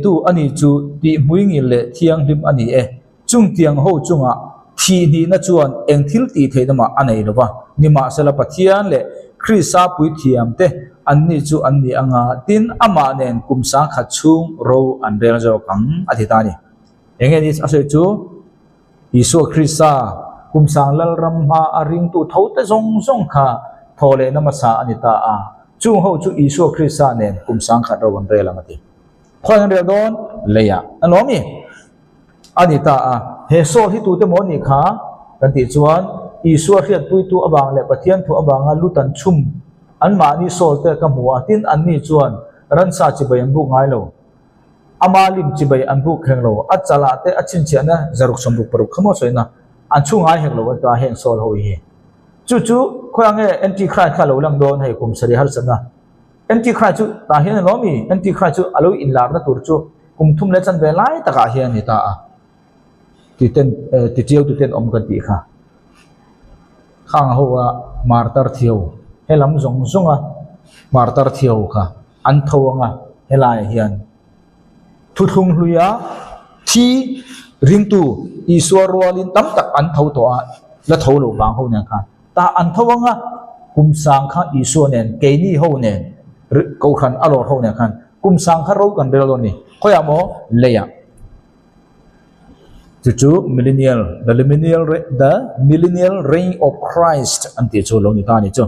ตู้อันนี้จู่ตีมุ้ยงิเละเทียงริมอันนี้จุ่มเทียงหูจุ่มอ่ะทีนี้นัจวนเอ็งทิลตีเทนมาอันไหนหรอวะนิมาเสลปะเทียนเละคริสซาปุยเทียมเตอันนี้จู่อันนี้อ่ะตินอามาเนนกุมสังขัดชุ่งโรอันเรนเจ้ากังอธิตานี่เองนี่อาศัยจู่อิสุคริสซากุมสังลลรำมาอาริงตู้เท่าแต่ทรงข้าทอเลนมาสาอันนี้ตาจู่หูจู่อิสุคริสซาเนนกุมสังขัดโรอันเรลังติคอยอันเรโดนเลยอ่ะอันล้อมีอันนี้ตาเฮโซที่ตู้เตมอนี่ข้ากันติจวนอิสุเรียนปุยตู้อบางเละปะเทียนตู้อบางลุตันชุ่มอันมานี่โซลเตกับหัวตินอันนี้จวนรันซาจิบยันบุกง่ายโลอามาลิมจิบยันบุกแห่งโลอัจฉริยะเตอชินเชียนะจารุกสมบุกปรุกขโมยสวยนะอันชุ่งง่ายแห่งโลวันตาแห่งโซลหูยจู่คนยังเอ็นทีคลายข้าโลลังโดนให้คุมสริฮัลสนะเอ็นทีคลายจู่ตาเห็นล้อมีเอ็นทีคลายจู่อโลอินลาร์นะตัวจู่คุมทุ่มเลจันเวลัยตะกาเฮียนี่ตาติเต้นติเจียวติเต้นอมกันตีค่ะข้างหัวมาร์ตาร์เทียวเฮลัมจงมาร์ตาร์เทียวค่ะอันทวงเฮลายเฮียนทุกลุยที่ริงตูอิสวารวลินตั้มตักอันทวตัวและทวลูบางเขาเนี่ยค่ะแต่อันทวงกุมสังข้าอิสวเนนเกนี่เขาเนี่ยกูขันอารมณ์เขาเนี่ยค่ะกุมสังข้ารู้กันเรื่องนี้เขาอยากบอกเลยจู่millennial the millennial reign of Christ อันที่จู่ลงอยู่ตานี่จู่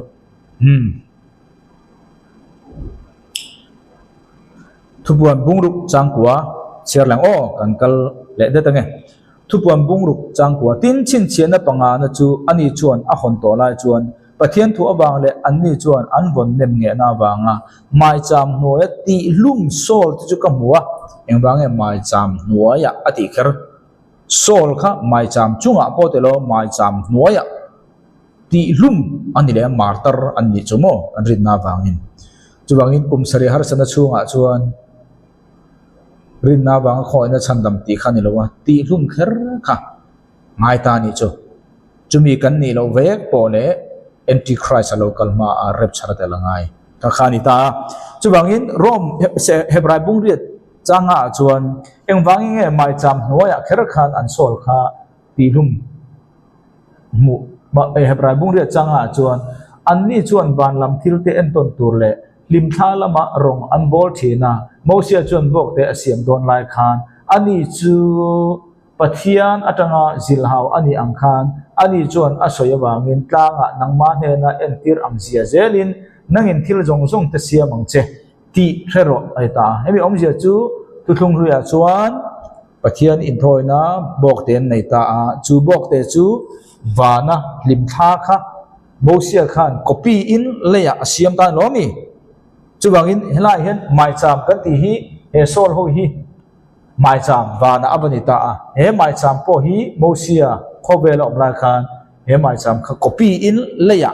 ทุบวนบุงรุกจังกัวเชียร์หลังกันกัลเละเด็ดตั้งไงทุบวนบุงรุกจังกัวตินชินเชียนปังานจู่อันนี้จวนหอนตัวลายจวนปะเทียนทั่วบางเละอันนี้จวนอันบนเนมเงน่าบางไม่จำหน่วยตีลุ่มโซลจู่กับหัวเอ็งบางไม่จำหน่วยอติเคร์โซลค่ะไม่จำจุงพอเตโลไม่จำหน่วย ti lum ani le martar ani chumo an rin na wangin chuwangin kumsari har sana chunga chuan rin na wang khoi na chandam ti khani lowa ti lum kher kha ngai ta ni chu chumi kan ni lo vek po le antichrist local ma a rep chara te langai ka khani ta chuwangin rom hebrai bung riat changa chuan engwangi nge mai cham hnuaya kher khan an sol kha ti lum mu ma hebrai bung riat changa chuan an ni chuan ban lam thil te en ton tur le lim tha lama rong an bol thina mosia chuan bok te asiam don lai khan ani chu pathian atanga zilhau ani ang khan ani chuan asoya wangin tlanga nangma hena entir angzia zelin nangin thil jong jong te siam angche ti rero aita hemi omzia chu tuthung ruya chuan pathian in thoina bok ten nei ta a chu bok te chu wana lim tha kha mosia khan copy in leya asiam ta lomi chuwangin helai hen mai cham kan ti hi he sol ho hi mai cham wana abanita a he mai cham po hi mosia khobel om la khan he mai cham kha copy in leya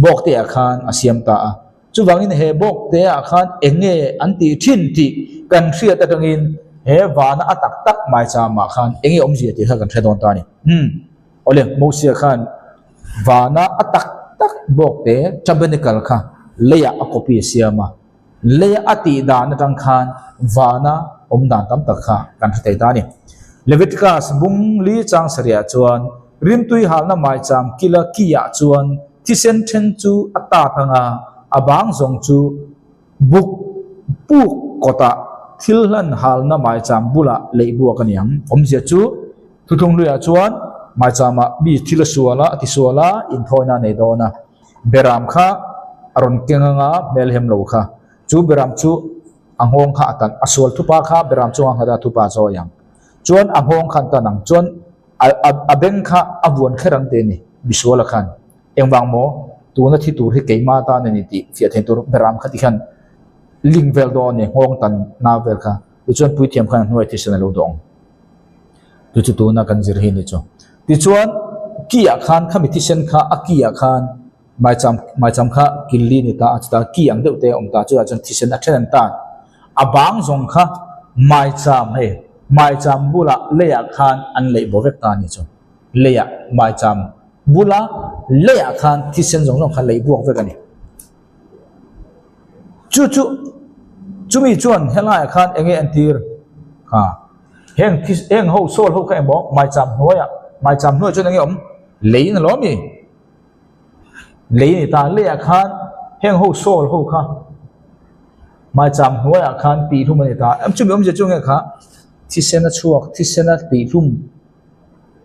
bok te khan asiam ta a chuwangin he bok te khan enge anti thin ti kan thria ta tangin he wana atak tak mai cham ma khan enge om ji ti kha kan thredon ta ni ole mosia khan wana atak tak bok te tabernacle kha leya a copy siama leya ati dan tang khan wana om dan tam tak kha kan thei ta ni leviticus bung li chang saria chuan rim tui hal na mai cham kila kia chuan thi sen then chu ata tanga abang zong chu buk pu kota thilhan hal na mai cham bula leibu kaniang om zia chu thuthung luya chuan mai chama bi thila suala ati suala in thoina nei dona beram kha aron kenga melhem lo kha chu beram chu anghong kha atan asol thupa kha beram chu ang hada thupa zo yang chuan anghong khan tanang chuan abeng kha abuan kherang te ni bisuala khan engwang mo tuna thi tur hi keima ta ni ti fia then tur beram kha ti khan ling vel do ne ngong tan na vel kha chuan pui thiam khan hnuai thi sana lo dong tu chu tuna kan zir hi ni chu ti chuan kia khan khami thi sen kha akia khan mai cham kha killi ni ta achta ki ang deuh te om ta chu chan thi sen a then ta abang zong kha mai cham bula leya khan an lei bovek ta ni chu leya mai cham bula leya khan thi sen zong zong khan lei buak vek ani chumi chuan helai khan enge antir ha heng ho sol ho kha emo mai cham hnuai chuan enge om lei na lo mi lấy ni ta lấy khan heng ho sol ho kha mai cham hnuai khan ti thum ni ta am chu om je chung kha thi sen chuak thi sen ti thum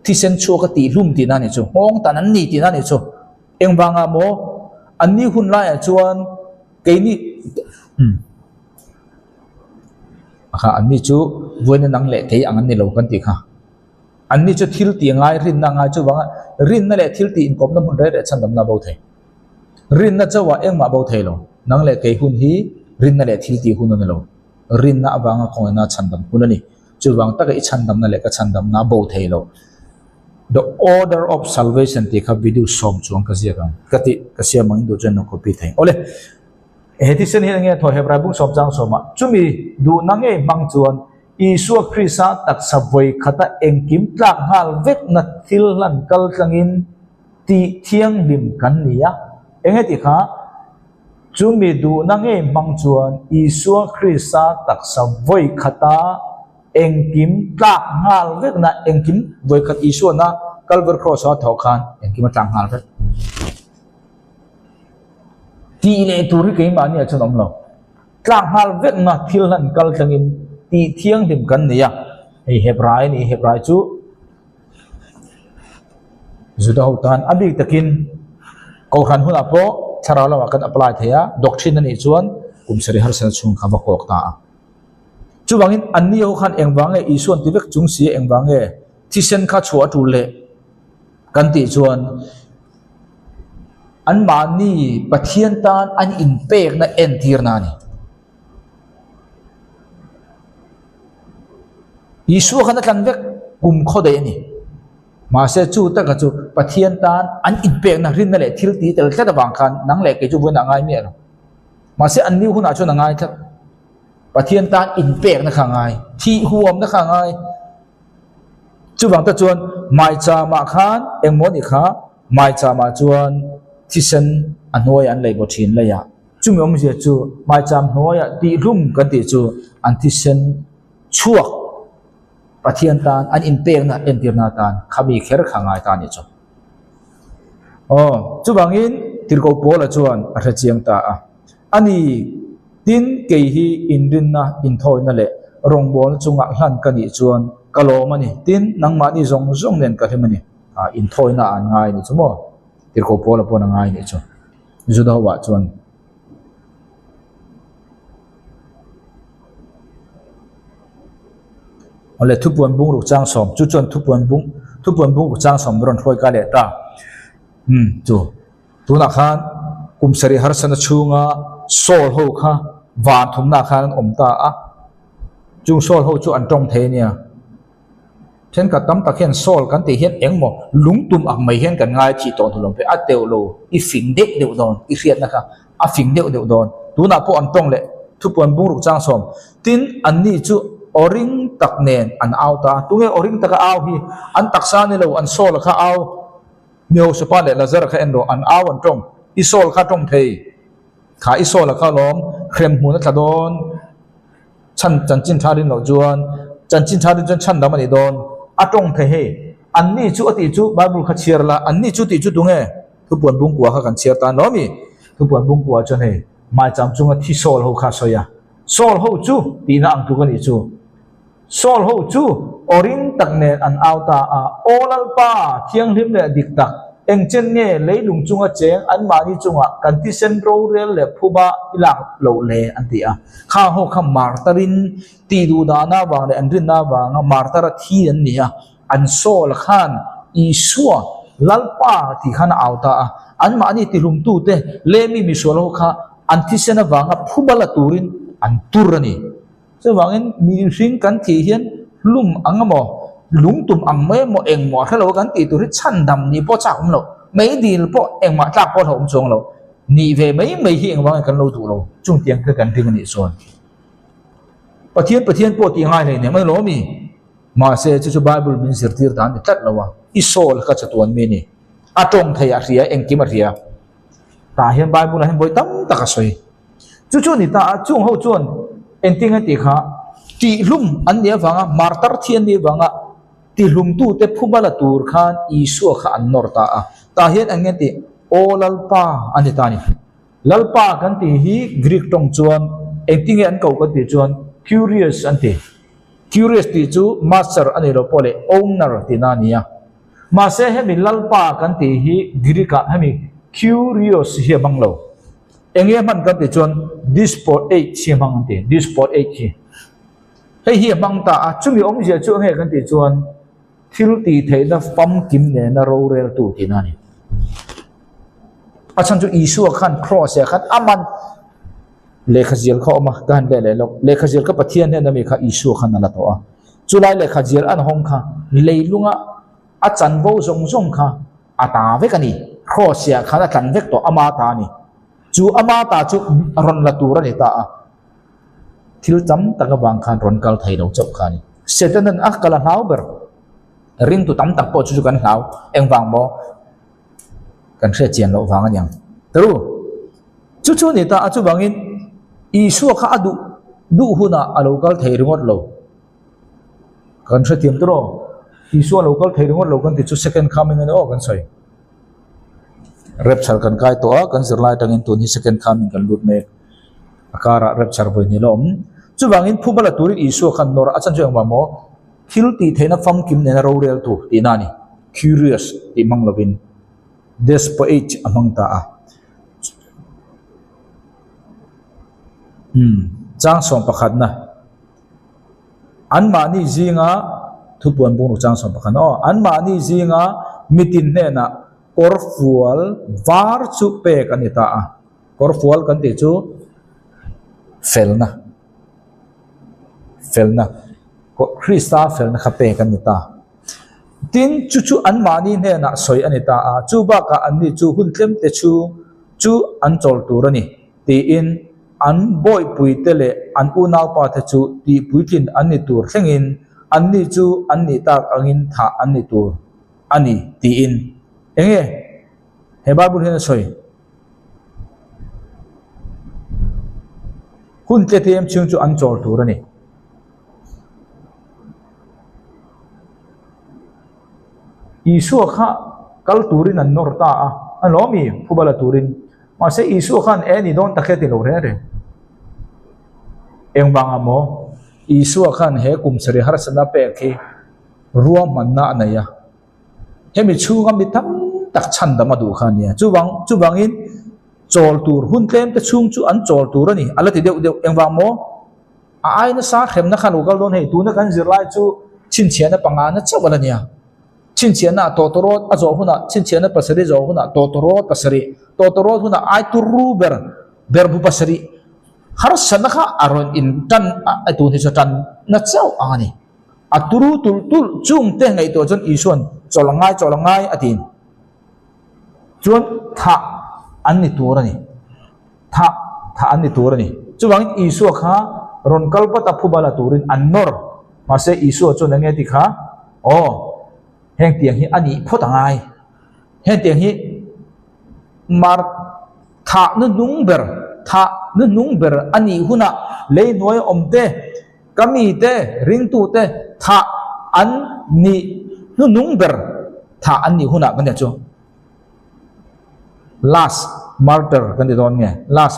thi sen chuak ti thum ti na ni chu hong tan an ni ti na ni chu engwanga mo an ni hun lai chuan ke ni kha an ni chu voina nang le thei ang an ni lo kan ti kha an ni chu thil ti ngai rin na ngai chu wanga rin na le thil ti in kom na mun re chandam na bo thei rin na chawa engma bo thei lo nang le ke hun hi rin na le thil ti hun na lo rin na awanga khong na chandam hun ani chu wang ta ka chandam na le ka chandam na bo thei lo the order of salvation ti kha video som chuang ka zia kan kati ka sia mang do chen no copy thei ole hedisen hi nge tho hebrai bung som chang soma chumi du nange mang chuan Isua Krista tak saboi khata engkim tlak hal vek na thil lan kal tlangin ti thiang lim kan nia enge ti kha chumi du nange mang chuan Isua Krista tak saboi khata engkim tlak hal vek na engkim voi khat Isua na Calvary cross ha thau khan engkim tlak hal vek ti le turi ke ma ni achon omlo tlak hal vek na thil lan kal tlangin ti thiang lim kan nia ei hebrai chu juda hotan abik takin ko khan huna po thara lawa kan apply theya doctrine ani chuan kumsari har san chung khawa kok ta chu wangin anni ho khan engwange isuan tivek chung si engwange thisen kha chua tu le kan ti chuan an mani pathian tan an in pek na entir na ni Isua khana kan vek kum kho de ni mà sẽ chu tất cả chu bát thiên tan an in pek na rin na le thil ti tel tla wang khan nang le ke chu vun angai mi ro mà sẽ an niu huna chu nangai thak bát thiên tan in pek na khangai thi huam na khangai chu wang ta chuan mai cha ma khan engmon i kha mai cha ma chuan thi sen anoi an le bo thin le ya chu mi om je chu mai cham hnoya ti rum kan ti chu an thi sen chuak pathian tan an in pek na entirna tan khami kher khangai ta ni chu chu bangin tirko pola chuan a tha chiang ta a ani tin ke hi indin na in thoi na le rong bol chunga hlan kan ni chuan kalom ani tin nangma ni zong zong nen ka hemani in thoi na an ngai ni chu mo tirko pola pon ngai ni chu juda wa chuan ole thupuan bung ru chang som chu chon thupuan bung chang som ron thoi ka le ta chu tuna khan kumsari harsana chunga sol ho kha van thumna khan om ta a chung sol ho chu an tong the nia then ka tam ta khen sol kan ti hian engmo lungtum ak mai hian kan ngai chi ton thulom pe a teu lo I fing dek deu don I riat na kha a fing deu don tuna po an tong le thupuan bung ru chang som tin an ni chu oring tak nen an auta tunge oring taka au hi an taksa ni lo an sol kha au mio sapa le lazar kha endo an au an tong I sol kha tong thei kha I sol kha lom khrem hu na thadon chan chin tharin lo juan chan chin tharin jon chan dam ani don atong the he an ni chu ati chu bible kha chiar la an ni chu ti chu tunge thupuan bung kwa kha kan chiar ta no mi thupuan bung kwa chon he mai cham chunga thi sol ho kha soya sol ho chu ti na ang tu kan I chu sol ho chu oring tak nen an auta a olal pa thiang lim le dik tak eng chen nge leilung chunga cheng an mani chunga kan ti sen ro rel le phuba ilak lo le an ti a kha ho kha martarin ti du da na wang le an rin na wang martara thi an ni a an sol khan I suwa lalpa ti khan auta a an mani ti lum tu te le mi sol ho kha an ti sen wang phuba la turin an turani so wangin mi ring kan thi hian lum angamo lungtum ang me mo eng mo thalo kan ti tu ri chan dam ni po cha um lo mấy dil po eng ma tlak po thom chong lo ni ve mấy hi eng wang kan lo tu lo chung tiang ka kan thing ni son pathian po ti ngai nei ne mai lo mi ma se chu bible bin sir tir dan ni tat lawa I sol ka chatuan me ni atong thai a ria eng kim a ria ta hian bible hian boi tam ta ka soi chu ni ta chung ho chuan enting a ti kha ti lum an ne wanga martar thian ni wanga ti lum tu te phubala tur khan isu kha an nor ta a ta hian an nge ti olalpa ani ta ni lalpa kan ti hi greek tong chuan enting an ko ka ti chuan curious an ti curious ti chu master ani lo pole owner ti na nia ma se hemi lalpa kan ti hi greek ka hemi curious hi banglo enge man kan ti chuan disport 8 chi mang ti disport 8 chi hei hi mang ta a chumi om je chu nge kan ti chuan thil ti thei na pam kim ne na ro rel tu ti na ni a chan chu isu khan cross ya khan aman le khajil kho ma kan le lo le khajil ka pathian ne na mi kha isu khan na la to a chulai le khajil an hong kha leilunga a chan bo zong kha ata ve kani cross ya khan a kan vek to ama ta ni chu ama ta chu ron la tur ani ta a thil cham taka wang khan ron kal thai lo chop khani setan a kala hlau ber ring tu tam tak po chu kan hlau eng wang mo kan hre chian lo wang anyang tru chu ni ta a chu wangin isu kha adu du huna a local thai ringot lo kan hre tiam tro isu a local thai ringot lo kan ti chu second coming an o kan soi rep chal kan kai to kan zirlai tangin tu ni second coming kan lut me akara rep char voi ni lom chu wangin phubala turi isu khan nor achan jeng wa mo thil ti theina fam kim ne na ro rel tu ti na ni curious ti mang lovin desperate among ta a chang som pakhat na an ma ni zinga thupuan bung chang som pakhan o an ma ni zinga mitin ne na korfual var chu pe kan ita a korfual kan ti chu felna ko krista felna khape kan ita tin chu chu an mani ne na soi ani ta a chu ba ka an ni chu hun tlem te chu an chol turani ti in an boy pui tele an u naw pa the chu ti puitin an ni tur thlengin an ni chu an ni tak angin tha an ni tur ani ti in enge he babul he soi hun te tem chung chu an chol turani isu kha kal turin an nor ta a alomi phubala turin ma se isu khan eni don takheti lo re eng banga mo isu khan he kum sari har sana pe khi ruam manna anaya hemi chunga mi tam tak chan dama du khan ya chuwang in chol tur hun tlem te chung chu an chol tur ani alati deu eng bang mo a ai na sa khem na khan ukal don hei tu na kan zirlai chu chin chian na panga na chawala nia chin chian na totorot azo huna chin chian na pasari zo huna totorot huna ai turu ber bu pasari har sanakha aron in tan atu ni tan na chaw ani aturu tul chung te ngai to jon isuan cholangai atin chuan tha anni turani tha anni turani chuwang isu kha ron kalpata phubala turin annor mase isu chu nange ti kha o heng tiang hi ani photangai heng tiang hi mar tha nu nung ber ani huna le noi omte kami te ring tu te tha an ni nu nung ber tha ani huna kan chu last martyr kan don nge last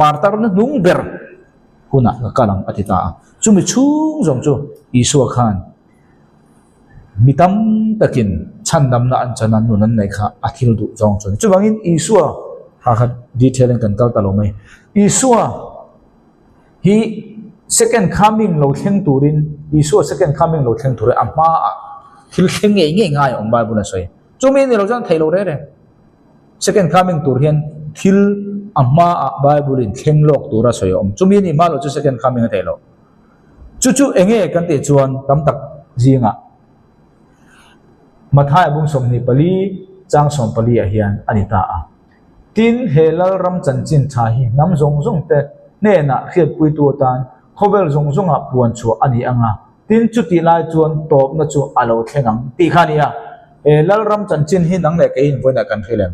martyr nu nung ber huna kalang atita chumi chung jong chu isu khan mitam takin chandam na an chanan nunan nei kha athil du jong chon chuwangin isu ha detail kan kal talo mai isu hi second coming lo thleng turin isu second coming lo thleng tur amma thil thleng nge ngai ong bible na soi chumi ni lo jang thailo re second coming tur hian thil amma bible in thleng lok tura soi om chumi ni ma lo chu second coming thailo chu enge kan te chuan tam tak jinga mathai bung som ni pali chang som pali a hian anita a tin helal ram chanchin tha hi nam zong te ne na khiat pui tu tan khobel zong a puan chu ani anga tin chu ti lai chuan top na chu alo thlengang ti khania e lal ram chanchin hi nang le ke in voina kan khilem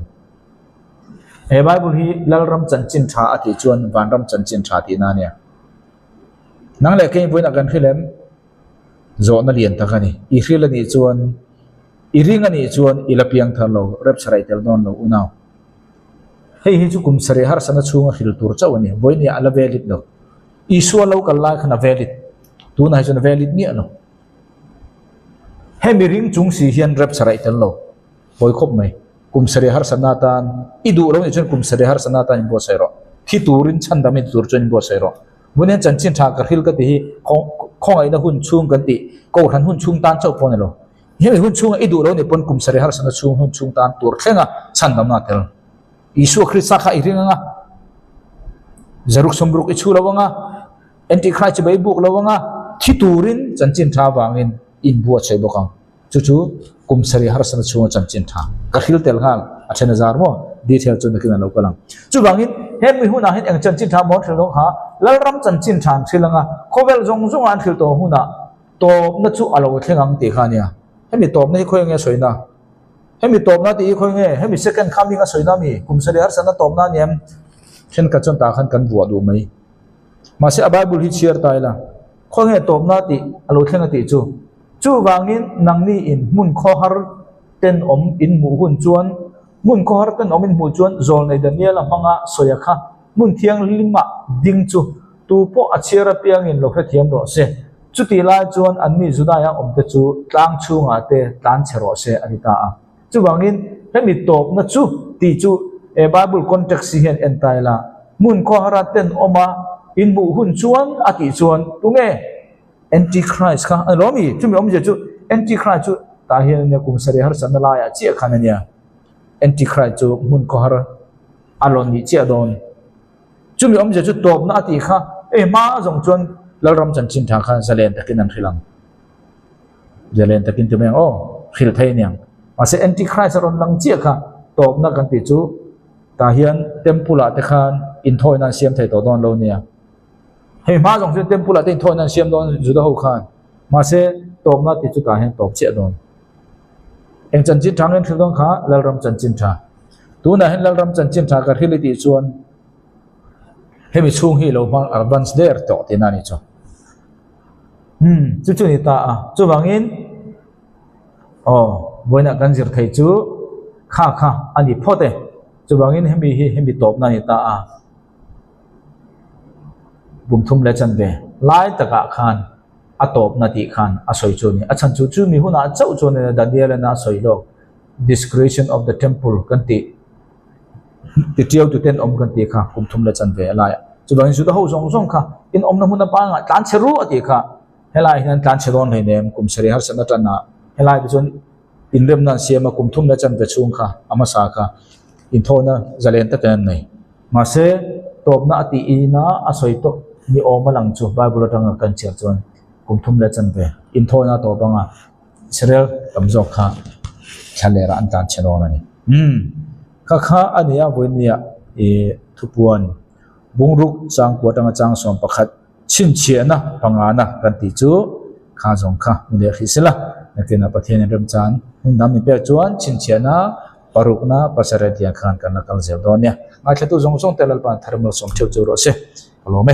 e bible hi lal ram chanchin tha ati chuan van ram chanchin tha ti na nia nang le ke in voina kan khilem zo na lian takani I khilani chuan iringani chuan ilapiang thalo rep sarai tel don lo unaw hei hi chu kum sare har sana chunga khil tur chawani boini ala velit lo isu lo kala khana velit tu na chuna velit ni ano hemi ring chung si hian rep sarai tel lo boy khop mai kum sare har sana tan idu lo ni chun kum sare har sana tan bo sero thi turin chandami tur chun bo sero bunen chanchin tha ka khil ka ti khong ai na hun chung kan ti ko han hun chung tan chaw pon lo hemi hun chung idu lo ni pon kum sare har sana chung hun chung tan tur thlenga chandam na tel isu krista kha iringa zaruk sombruk ichu lawanga antichrist bai buk lawanga thi turin chanchin tha wangin in buat sei bokang chu kum sari har sana chung chanchin tha ka khil tel hal achena zar mo detail chu nakin lo kalang chu wangin hemi huna hin ang chanchin tha mo thil ha lal ram chanchin than thilanga khobel jong an thil to huna to na chu alo thlengang ti khania hemi top nei khoi nge soina hemi top na ti khoi nge hemi second coming a soina mi kum sari har sana top na niam then ka chon ta khan kan bua du mai ma se bible hi share taila khoi nge top na ti alo thlenga ti chu wangin nangni in mun kho har ten om in mu hun chuan mun kho har ten om in mu chuan zol nei daniel amanga soya kha mun thiang lima ding chu tu po achira piang in lo kha thiam ro se chu ti la chuan anni judaya om te chu tlang chunga te tlan chero se anita a chu wangin hemi top na chu ti chu e bible context hian entaila mun kho har ten oma in mu hun chuan ati chuan tunge antichrist kha alomi chumi om je chu antichrist chu ta hian ne kum sare har san la ya chi khanania antichrist chu mun ko har alon ni chi adon chumi om je chu top na ati kha e ma jong chuan lalram chan chin tha kha zalen takin an khilang zalen takin tume o khil thei niang ase antichrist ron lang chia kha top na kan ti chu ta hian temple a te khan in thoi na siam thei to don lo nia hei ma jong se temple a te thoi na siam don juda ho khan ma se top na ti chu ta hian top che don eng chan chin thang en thil dong kha lalram chan chin tha tu na hen lalram chan chin tha ka khili ti chuan hemi chung hi lo mang advance der to ti na ni cho chu ni ta a chu bangin boina kan zir thei chu kha ani phote chu bangin hemi top na ni ta a bum thum le chan be lai taka khan a top na ti khan a soi chu ni a chan chu mi huna chau chu ne daniel na soi lo desecration of the temple kan ti tiau tu ten om kan ti kha kum thum le chan be lai chu bangin su da ho song kha in om na huna pa nga tan cheru ati kha helai hian tan chedon hei nem kum seri har sana tan na helai tu chon in rem na siama kum thum le chan ve chung kha ama sa kha in thona zalen ta kan nei ma se top na ati ina a soi to ni oma lang chu bible tang kan chel chon kum thum le chan ve in thona to banga serel kamjok kha chalera an tan chedon ani kha ania boinia thupuan bungruk chang kwatanga chang som pakhat chin chiana pangana kan ti chu kha jong kha mule khisila nakena pathian rem chan nam ni pe chuan chin chiana parukna pasare dia khan kan kal zel donia ngai thatu jong telal pan thermal som cheu chu ro se alo me